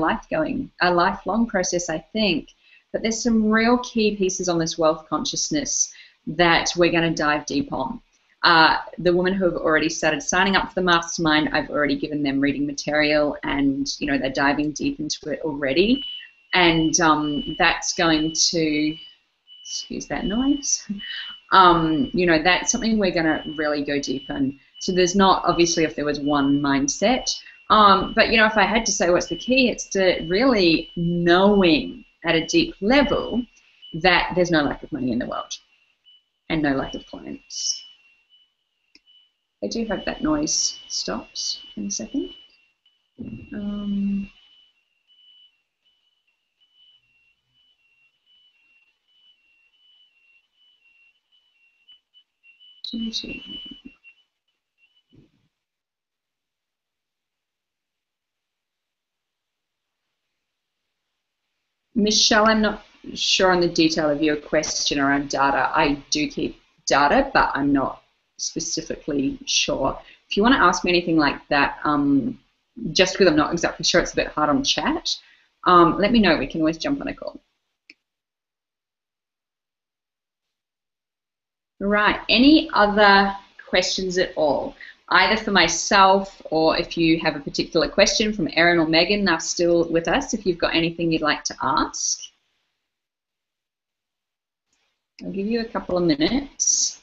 lifelong process, I think. But there's some real key pieces on this wealth consciousness that we're going to dive deep on. The women who have already started signing up for the mastermind, I've already given them reading material, and they're diving deep into it already. And that's going to, excuse that noise, that's something we're going to really go deep in. So there's not, obviously, if there was one mindset, but if I had to say what's the key, it's to really knowing at a deep level that there's no lack of money in the world and no lack of clients. I do hope that noise stops in a second. Michelle, I'm not sure on the detail of your question around data. I do keep data, but I'm not specifically sure. If you want to ask me anything like that, just because I'm not exactly sure, it's a bit hard on chat, let me know. We can always jump on a call. Right, any other questions at all? Either for myself, or if you have a particular question from Erin or Megan, they're still with us, if you've got anything you'd like to ask. I'll give you a couple of minutes.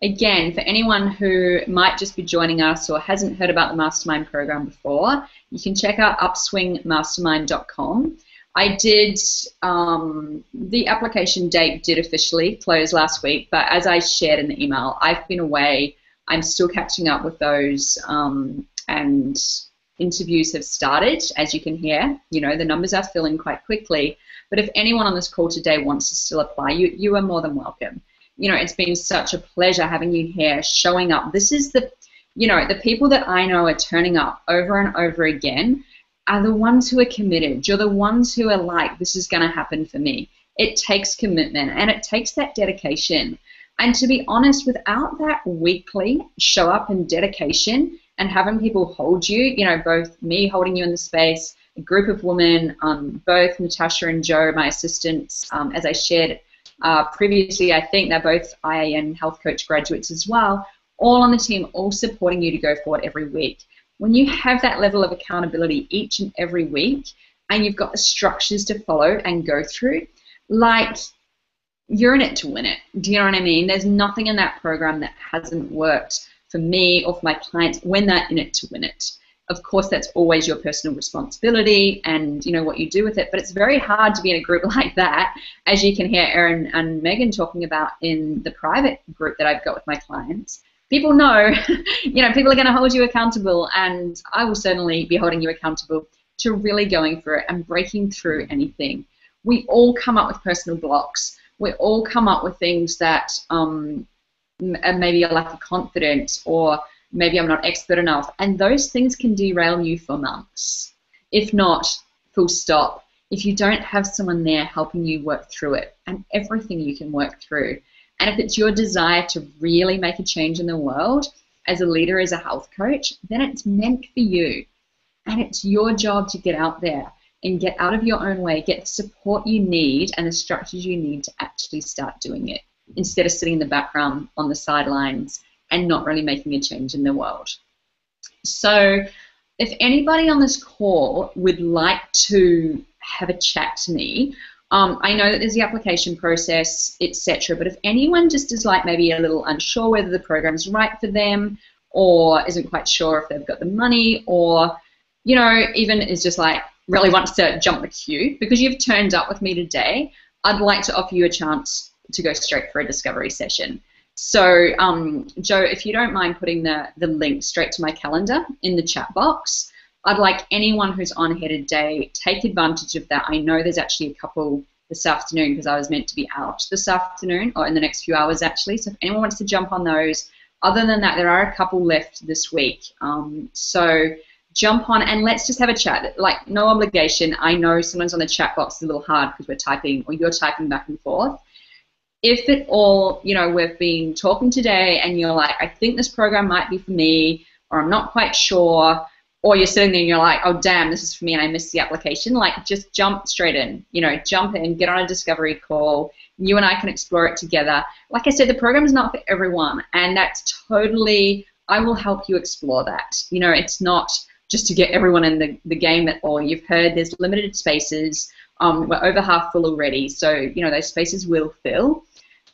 Again, for anyone who might just be joining us or hasn't heard about the Mastermind program before, you can check out upswingmastermind.com. I did, the application date did officially close last week, but as I shared in the email, I've been away. I'm still catching up with those, and interviews have started, as you can hear. The numbers are filling quite quickly. But if anyone on this call today wants to still apply, you are more than welcome. It's been such a pleasure having you here, showing up. This is the people that I know are turning up over and over again are the ones who are committed. You're the ones who are like, this is going to happen for me. It takes commitment, and it takes that dedication. And to be honest, without that weekly show up and dedication and having people hold you, you know, both me holding you in the space, a group of women, both Natasha and Joe, my assistants, as I shared previously, I think they're both IAN health coach graduates as well, all on the team, all supporting you to go forward every week. When you have that level of accountability each and every week, and you've got the structures to follow and go through, like, you're in it to win it. Do you know what I mean? There's nothing in that program that hasn't worked for me or for my clients when they're in it to win it. Of course, that's always your personal responsibility and, you know, what you do with it, but it's very hard to be in a group like that, as you can hear Erin and Megan talking about in the private group that I've got with my clients. People know, you know, people are going to hold you accountable, and I will certainly be holding you accountable to really going for it and breaking through anything. We all come up with personal blocks. We all come up with things that maybe a lack of confidence, or maybe I'm not expert enough, and those things can derail you for months, if not full stop, if you don't have someone there helping you work through it, and everything you can work through. And if it's your desire to really make a change in the world as a leader, as a health coach, then it's meant for you. And it's your job to get out there and get out of your own way, get the support you need and the structures you need to actually start doing it, instead of sitting in the background on the sidelines and not really making a change in the world. So if anybody on this call would like to have a chat to me, I know that there's the application process, etc., but if anyone just is like maybe a little unsure whether the program's right for them, or isn't quite sure if they've got the money, or, you know, even is just like really wants to jump the queue, because you've turned up with me today, I'd like to offer you a chance to go straight for a discovery session. So, Joe, if you don't mind putting the link straight to my calendar in the chat box, I'd like anyone who's on here today, take advantage of that. I know there's actually a couple this afternoon, because I was meant to be out this afternoon, or in the next few hours actually, so if anyone wants to jump on those. Other than that, there are a couple left this week. So jump on and let's just have a chat. Like, no obligation. I know sometimes on the chat box is a little hard because we're typing, or you're typing back and forth. If at all, you know, we've been talking today and you're like, I think this program might be for me, or I'm not quite sure, or you're sitting there and you're like, oh, damn, this is for me and I missed the application, like, just jump straight in. You know, jump in, get on a discovery call. You and I can explore it together. Like I said, the program is not for everyone, and that's totally, I will help you explore that. You know, it's not just to get everyone in the game at all. You've heard there's limited spaces. We're over half full already, so, you know, those spaces will fill,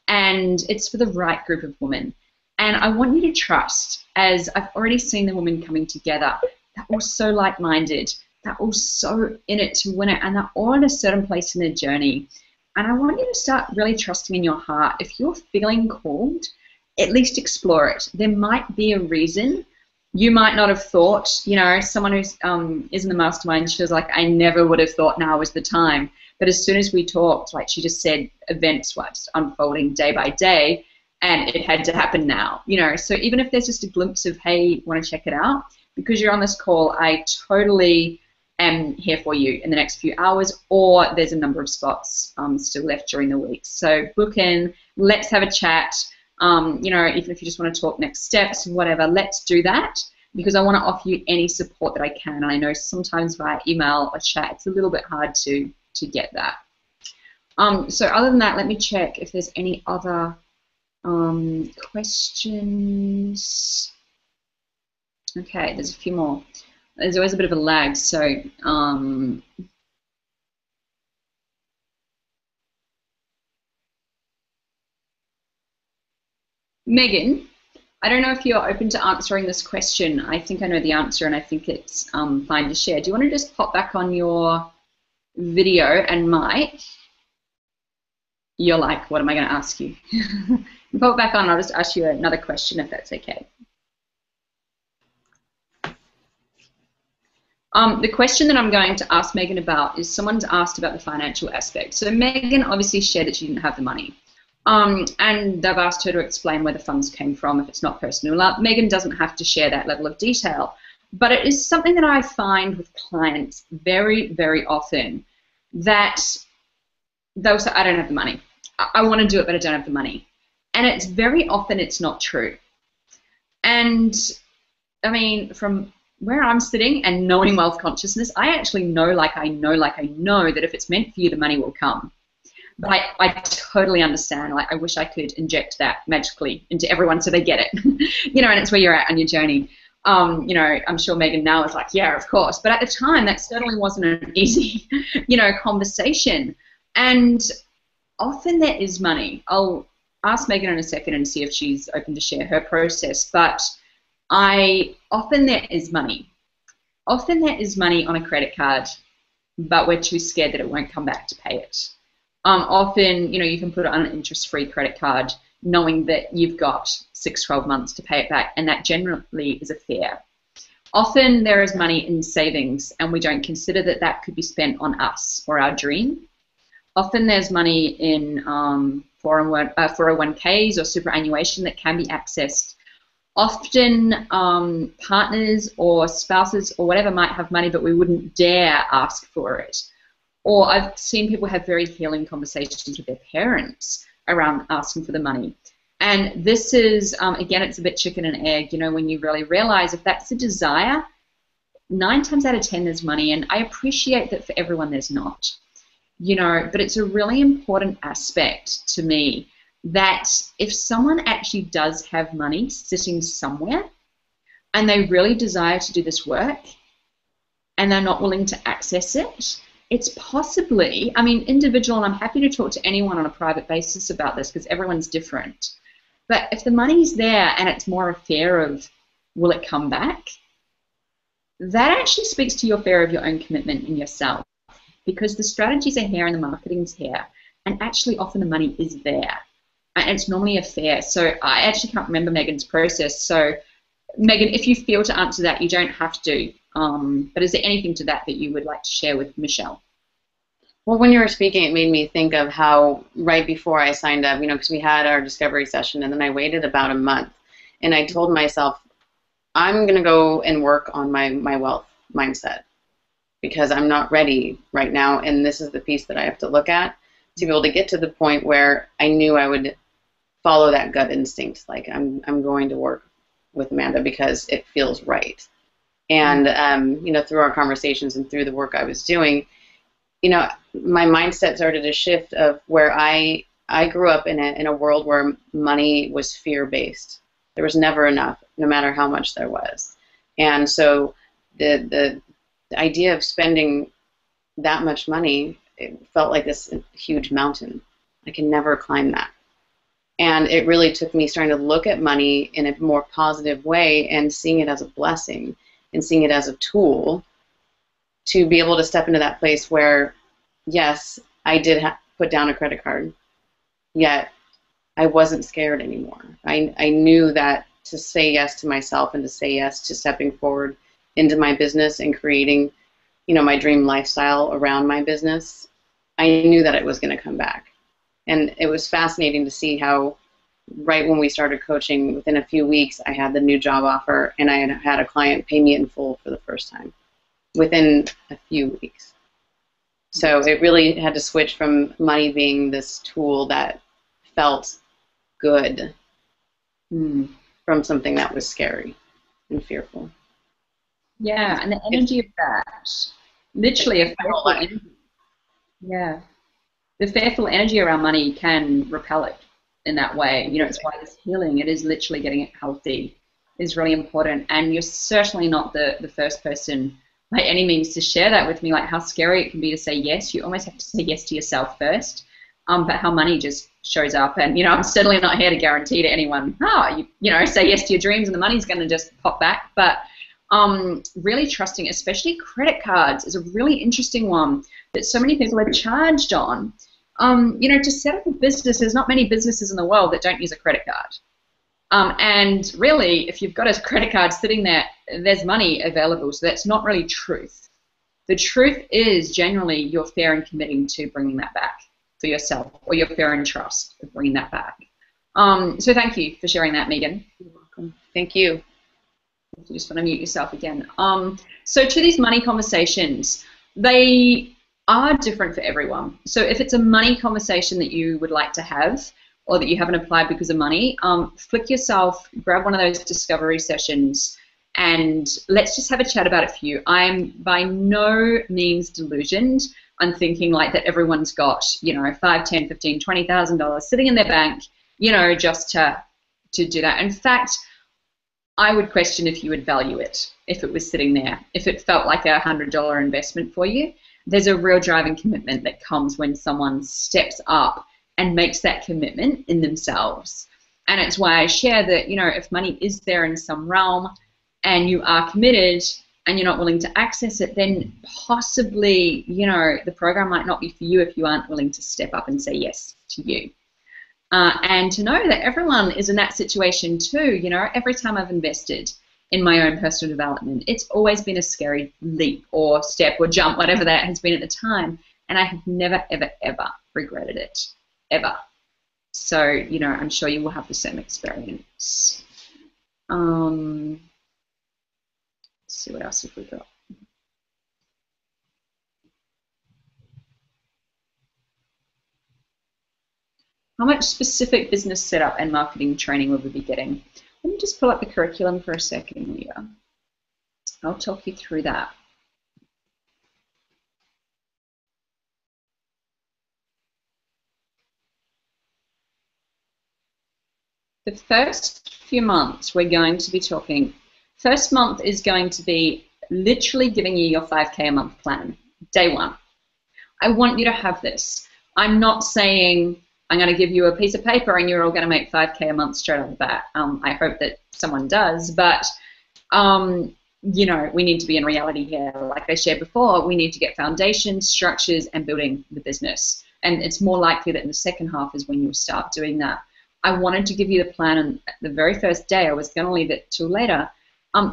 and it's for the right group of women. And I want you to trust, as I've already seen the women coming together, they're all so like-minded, they're all so in it to win it, and they're all at a certain place in their journey. And I want you to start really trusting in your heart. If you're feeling called, at least explore it. There might be a reason. You might not have thought, you know, someone who's is in the mastermind, she was like, I never would have thought now was the time. But as soon as we talked, like she just said, events were just unfolding day by day, and it had to happen now, you know. So even if there's just a glimpse of, hey, want to check it out, because you're on this call, I totally am here for you in the next few hours, or there's a number of spots still left during the week. So book in, let's have a chat. You know, even if you just want to talk next steps, whatever, let's do that, because I want to offer you any support that I can. And I know sometimes via email or chat, it's a little bit hard to get that. So other than that, let me check if there's any other questions. Okay, there's a few more. There's always a bit of a lag, so Megan, I don't know if you're open to answering this question. I think I know the answer, and I think it's fine to share. Do you want to just pop back on your video and mic? You're like, what am I going to ask you? You pop it back on, and I'll just ask you another question if that's okay. The question that I'm going to ask Megan about is, someone's asked about the financial aspect. So Megan obviously shared that she didn't have the money. And they've asked her to explain where the funds came from if it's not personal. Megan doesn't have to share that level of detail. But it is something that I find with clients very, very often, that they'll say, I don't have the money. I want to do it, but I don't have the money. And it's very often it's not true. And I mean, from where I'm sitting and knowing wealth consciousness, I actually know, like I know that if it's meant for you, the money will come. But I totally understand. Like, I wish I could inject that magically into everyone so they get it. You know, and it's where you're at on your journey. You know, I'm sure Megan now is like, yeah, of course. But at the time, that certainly wasn't an easy, you know, conversation. And often there is money. I'll ask Megan in a second and see if she's open to share her process. But often there is money. Often there is money on a credit card, but we're too scared that it won't come back to pay it. Often, you know, you can put it on an interest-free credit card knowing that you've got 6-12 months to pay it back, and that generally is a fair. Often there is money in savings, and we don't consider that that could be spent on us or our dream. Often there's money in 401ks or superannuation that can be accessed. Often partners or spouses or whatever might have money, but we wouldn't dare ask for it. Or I've seen people have very healing conversations with their parents around asking for the money. And this is, again, it's a bit chicken and egg, you know, when you really realize if that's a desire, 9 times out of 10 there's money. And I appreciate that for everyone there's not, you know, but it's a really important aspect to me that if someone actually does have money sitting somewhere and they really desire to do this work and they're not willing to access it, it's possibly, I mean, individual, and I'm happy to talk to anyone on a private basis about this because everyone's different. But if the money's there and it's more a fear of, will it come back? That actually speaks to your fear of your own commitment in yourself, because the strategies are here and the marketing's here, and actually often the money is there. And it's normally a fear. So I actually can't remember Megan's process. So Megan, if you feel to answer that, you don't have to. But is there anything to that that you would like to share with Michelle? Well, when you were speaking, it made me think of how right before I signed up, you know, because we had our discovery session, and then I waited about a month, and I told myself, I'm going to go and work on my wealth mindset because I'm not ready right now, and this is the piece that I have to look at to be able to get to the point where I knew I would follow that gut instinct, like I'm going to work with Amanda because it feels right. And, you know, through our conversations and through the work I was doing, you know, my mindset started to shift of where I grew up in a world where money was fear-based. There was never enough, no matter how much there was. And so the idea of spending that much money, it felt like this huge mountain. I can never climb that. And it really took me starting to look at money in a more positive way and seeing it as a blessing and seeing it as a tool to be able to step into that place where, yes, I did put down a credit card, yet I wasn't scared anymore. I knew that to say yes to myself and to say yes to stepping forward into my business and creating, you know, my dream lifestyle around my business, I knew that it was going to come back. And it was fascinating to see how right when we started coaching, within a few weeks, I had the new job offer, and I had a client pay me in full for the first time within a few weeks. So it really had to switch from money being this tool that felt good from something that was scary and fearful. Yeah, and the energy of that, literally a fearful energy. Yeah. The fearful energy around money can repel it in that way. You know, it's why this healing, it is literally getting it healthy, is really important. And you're certainly not the first person by any means to share that with me, like how scary it can be to say yes. You almost have to say yes to yourself first, but how money just shows up. And, you know, I'm certainly not here to guarantee to anyone, you know, say yes to your dreams and the money's going to just pop back. But really trusting, especially credit cards, is a really interesting one that so many people are charged on. You know, to set up a business, there's not many businesses in the world that don't use a credit card. And really, if you've got a credit card sitting there, there's money available, so that's not really truth. The truth is generally your fear in committing to bringing that back for yourself, or your fear and trust of bringing that back. So thank you for sharing that, Megan. You're welcome. Thank you. You just want to mute yourself again. So to these money conversations, they are different for everyone. So if it's a money conversation that you would like to have, or that you haven't applied because of money, flick yourself, grab one of those discovery sessions, and let's just have a chat about it for you. I'm by no means delusioned. I'm thinking like that everyone's got, you know, $5, $10, $15, $20,000 sitting in their bank, you know, just to do that. In fact, I would question if you would value it if it was sitting there, if it felt like a $100 investment for you. There's a real driving commitment that comes when someone steps up and makes that commitment in themselves. And it's why I share that, you know, if money is there in some realm and you are committed and you're not willing to access it, then possibly, you know, the program might not be for you if you aren't willing to step up and say yes to you. And to know that everyone is in that situation too. You know, every time I've invested in my own personal development, it's always been a scary leap or step or jump, whatever that has been at the time. And I have never, ever, ever regretted it, ever. So, you know, I'm sure you will have the same experience. Let's see what else have we got. How much specific business setup and marketing training will we be getting? Let me just pull up the curriculum for a second here. I'll talk you through that. The first few months we're going to be talking, first month is going to be literally giving you your 5K a month plan, day one. I want you to have this. I'm not saying I'm going to give you a piece of paper and you're all going to make 5K a month straight off the bat. I hope that someone does, but you know, we need to be in reality here. Like I shared before, we need to get foundations, structures, and building the business. And it's more likely that in the second half is when you'll start doing that. I wanted to give you the plan, and the very first day I was going to leave it till later,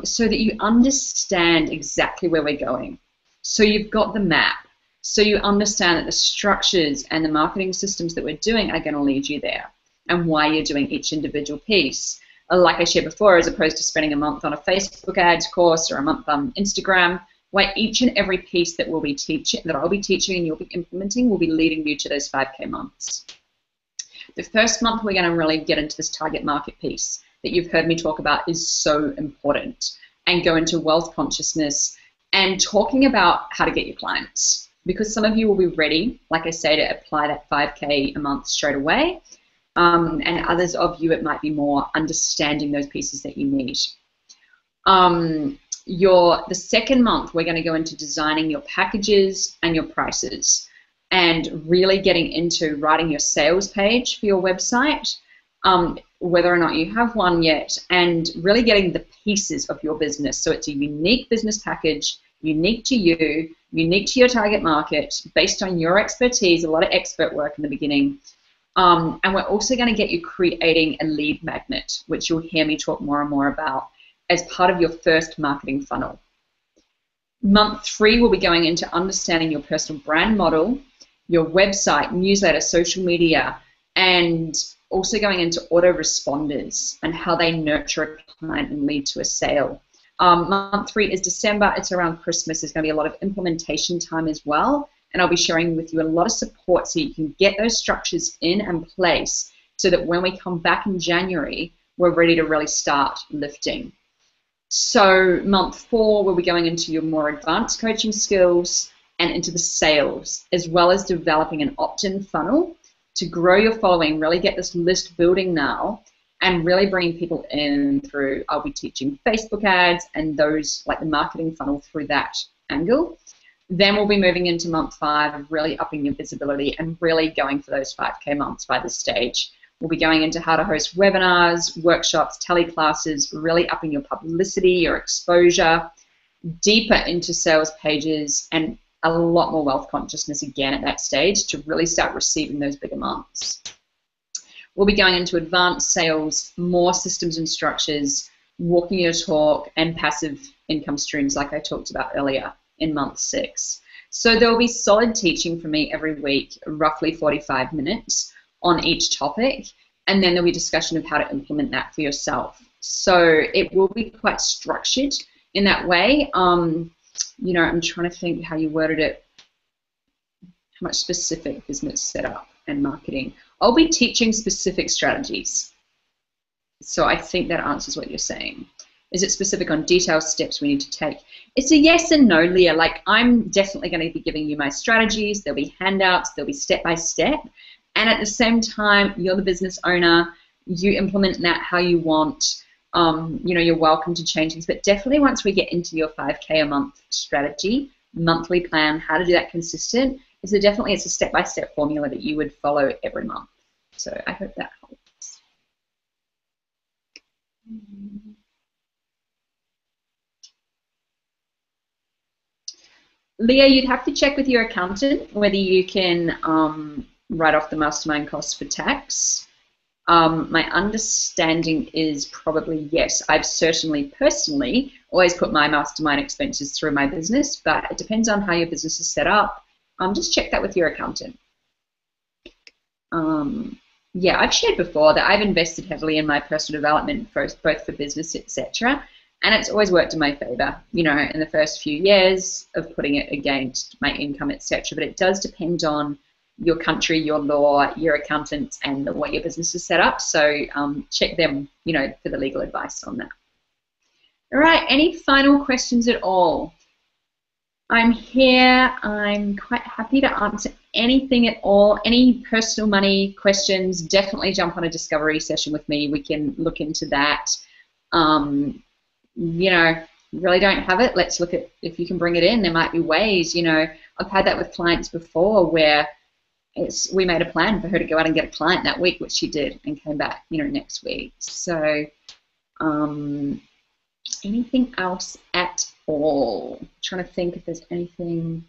so that you understand exactly where we're going. So you've got the map. So you understand that the structures and the marketing systems that we're doing are going to lead you there, and why you're doing each individual piece. Like I shared before, as opposed to spending a month on a Facebook ads course or a month on Instagram, where each and every piece that we'll be teaching, that I'll be teaching and you'll be implementing, will be leading you to those 5K months. The first month we're going to really get into this target market piece that you've heard me talk about is so important, and go into wealth consciousness and talking about how to get your clients. Because some of you will be ready, like I say, to apply that 5K a month straight away, and others of you, it might be more understanding those pieces that you need. The second month, we're going to go into designing your packages and your prices, and really getting into writing your sales page for your website, whether or not you have one yet, and really getting the pieces of your business. So it's a unique business package, unique to you, unique to your target market, based on your expertise, a lot of expert work in the beginning. And we're also going to get you creating a lead magnet, which you'll hear me talk more and more about as part of your first marketing funnel. Month 3, we'll be going into understanding your personal brand model, your website, newsletter, social media, and also going into autoresponders and how they nurture a client and lead to a sale. Month 3 is December. It's around Christmas. There's going to be a lot of implementation time as well, and I'll be sharing with you a lot of support so you can get those structures in place so that when we come back in January, we're ready to really start lifting. So month 4, we'll be going into your more advanced coaching skills and into the sales, as well as developing an opt-in funnel to grow your following, really get this list building now, and really bringing people in through, I'll be teaching Facebook ads and those, like the marketing funnel through that angle. Then we'll be moving into month 5 of really upping your visibility and really going for those 5K months by this stage. We'll be going into how to host webinars, workshops, teleclasses, really upping your publicity, your exposure, deeper into sales pages, and a lot more wealth consciousness again at that stage to really start receiving those bigger months. We'll be going into advanced sales, more systems and structures, walking your talk, and passive income streams like I talked about earlier in month 6. So there will be solid teaching from me every week, roughly 45 minutes on each topic, and then there'll be discussion of how to implement that for yourself. So it will be quite structured in that way. You know, I'm trying to think how you worded it, how much specific business setup and marketing. I'll be teaching specific strategies. So I think that answers what you're saying. Is it specific on detailed steps we need to take? It's a yes and no, Leah. Like, I'm definitely going to be giving you my strategies. There'll be handouts. There'll be step-by-step. And at the same time, you're the business owner. You implement that how you want. You know, you're welcome to change things. But definitely once we get into your 5K a month strategy, monthly plan, how to do that consistent, it's a step-by-step formula that you would follow every month. So I hope that helps. Leah, you'd have to check with your accountant whether you can write off the mastermind costs for tax. My understanding is probably yes. I've certainly personally always put my mastermind expenses through my business, but it depends on how your business is set up. Just check that with your accountant. Yeah, I've shared before that I've invested heavily in my personal development, both for business, etc. And it's always worked in my favor, you know, in the first few years of putting it against my income, etc. But it does depend on your country, your law, your accountant, and the way your business is set up. So check them, you know, for the legal advice on that. All right, any final questions at all? I'm here. I'm quite happy to answer anything at all. Any personal money questions, definitely jump on a discovery session with me. We can look into that. You know, really don't have it, let's look at if you can bring it in. There might be ways, you know, I've had that with clients before where we made a plan for her to go out and get a client that week, which she did, and came back, you know, next week. So anything else at all? I'm trying to think if there's anything.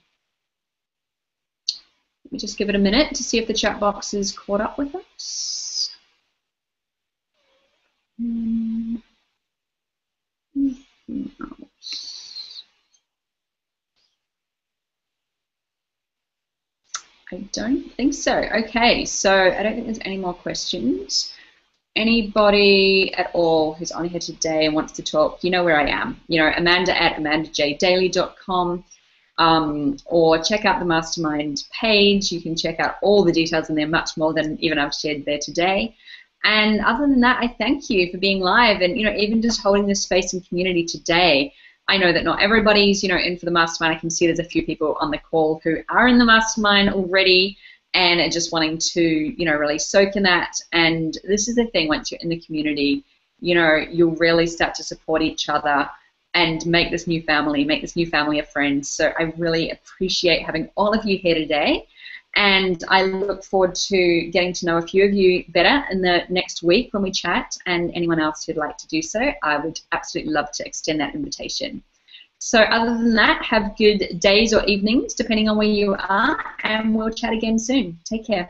Let me just give it a minute to see if the chat box is caught up with us. I don't think so. Okay, so I don't think there's any more questions. Anybody at all who's on here today and wants to talk, you know where I am. You know, amanda@amandajdaley.com, or check out the mastermind page. You can check out all the details in there, much more than even I've shared there today. And other than that, I thank you for being live and, you know, even just holding this space and community today. I know that not everybody's, you know, in for the mastermind. I can see there's a few people on the call who are in the mastermind already and are just wanting to, you know, really soak in that. And this is the thing, once you're in the community, you know, you'll really start to support each other and make this new family of friends. So I really appreciate having all of you here today. And I look forward to getting to know a few of you better in the next week when we chat, and anyone else who'd like to do so, I would absolutely love to extend that invitation. So other than that, have good days or evenings, depending on where you are, and we'll chat again soon. Take care.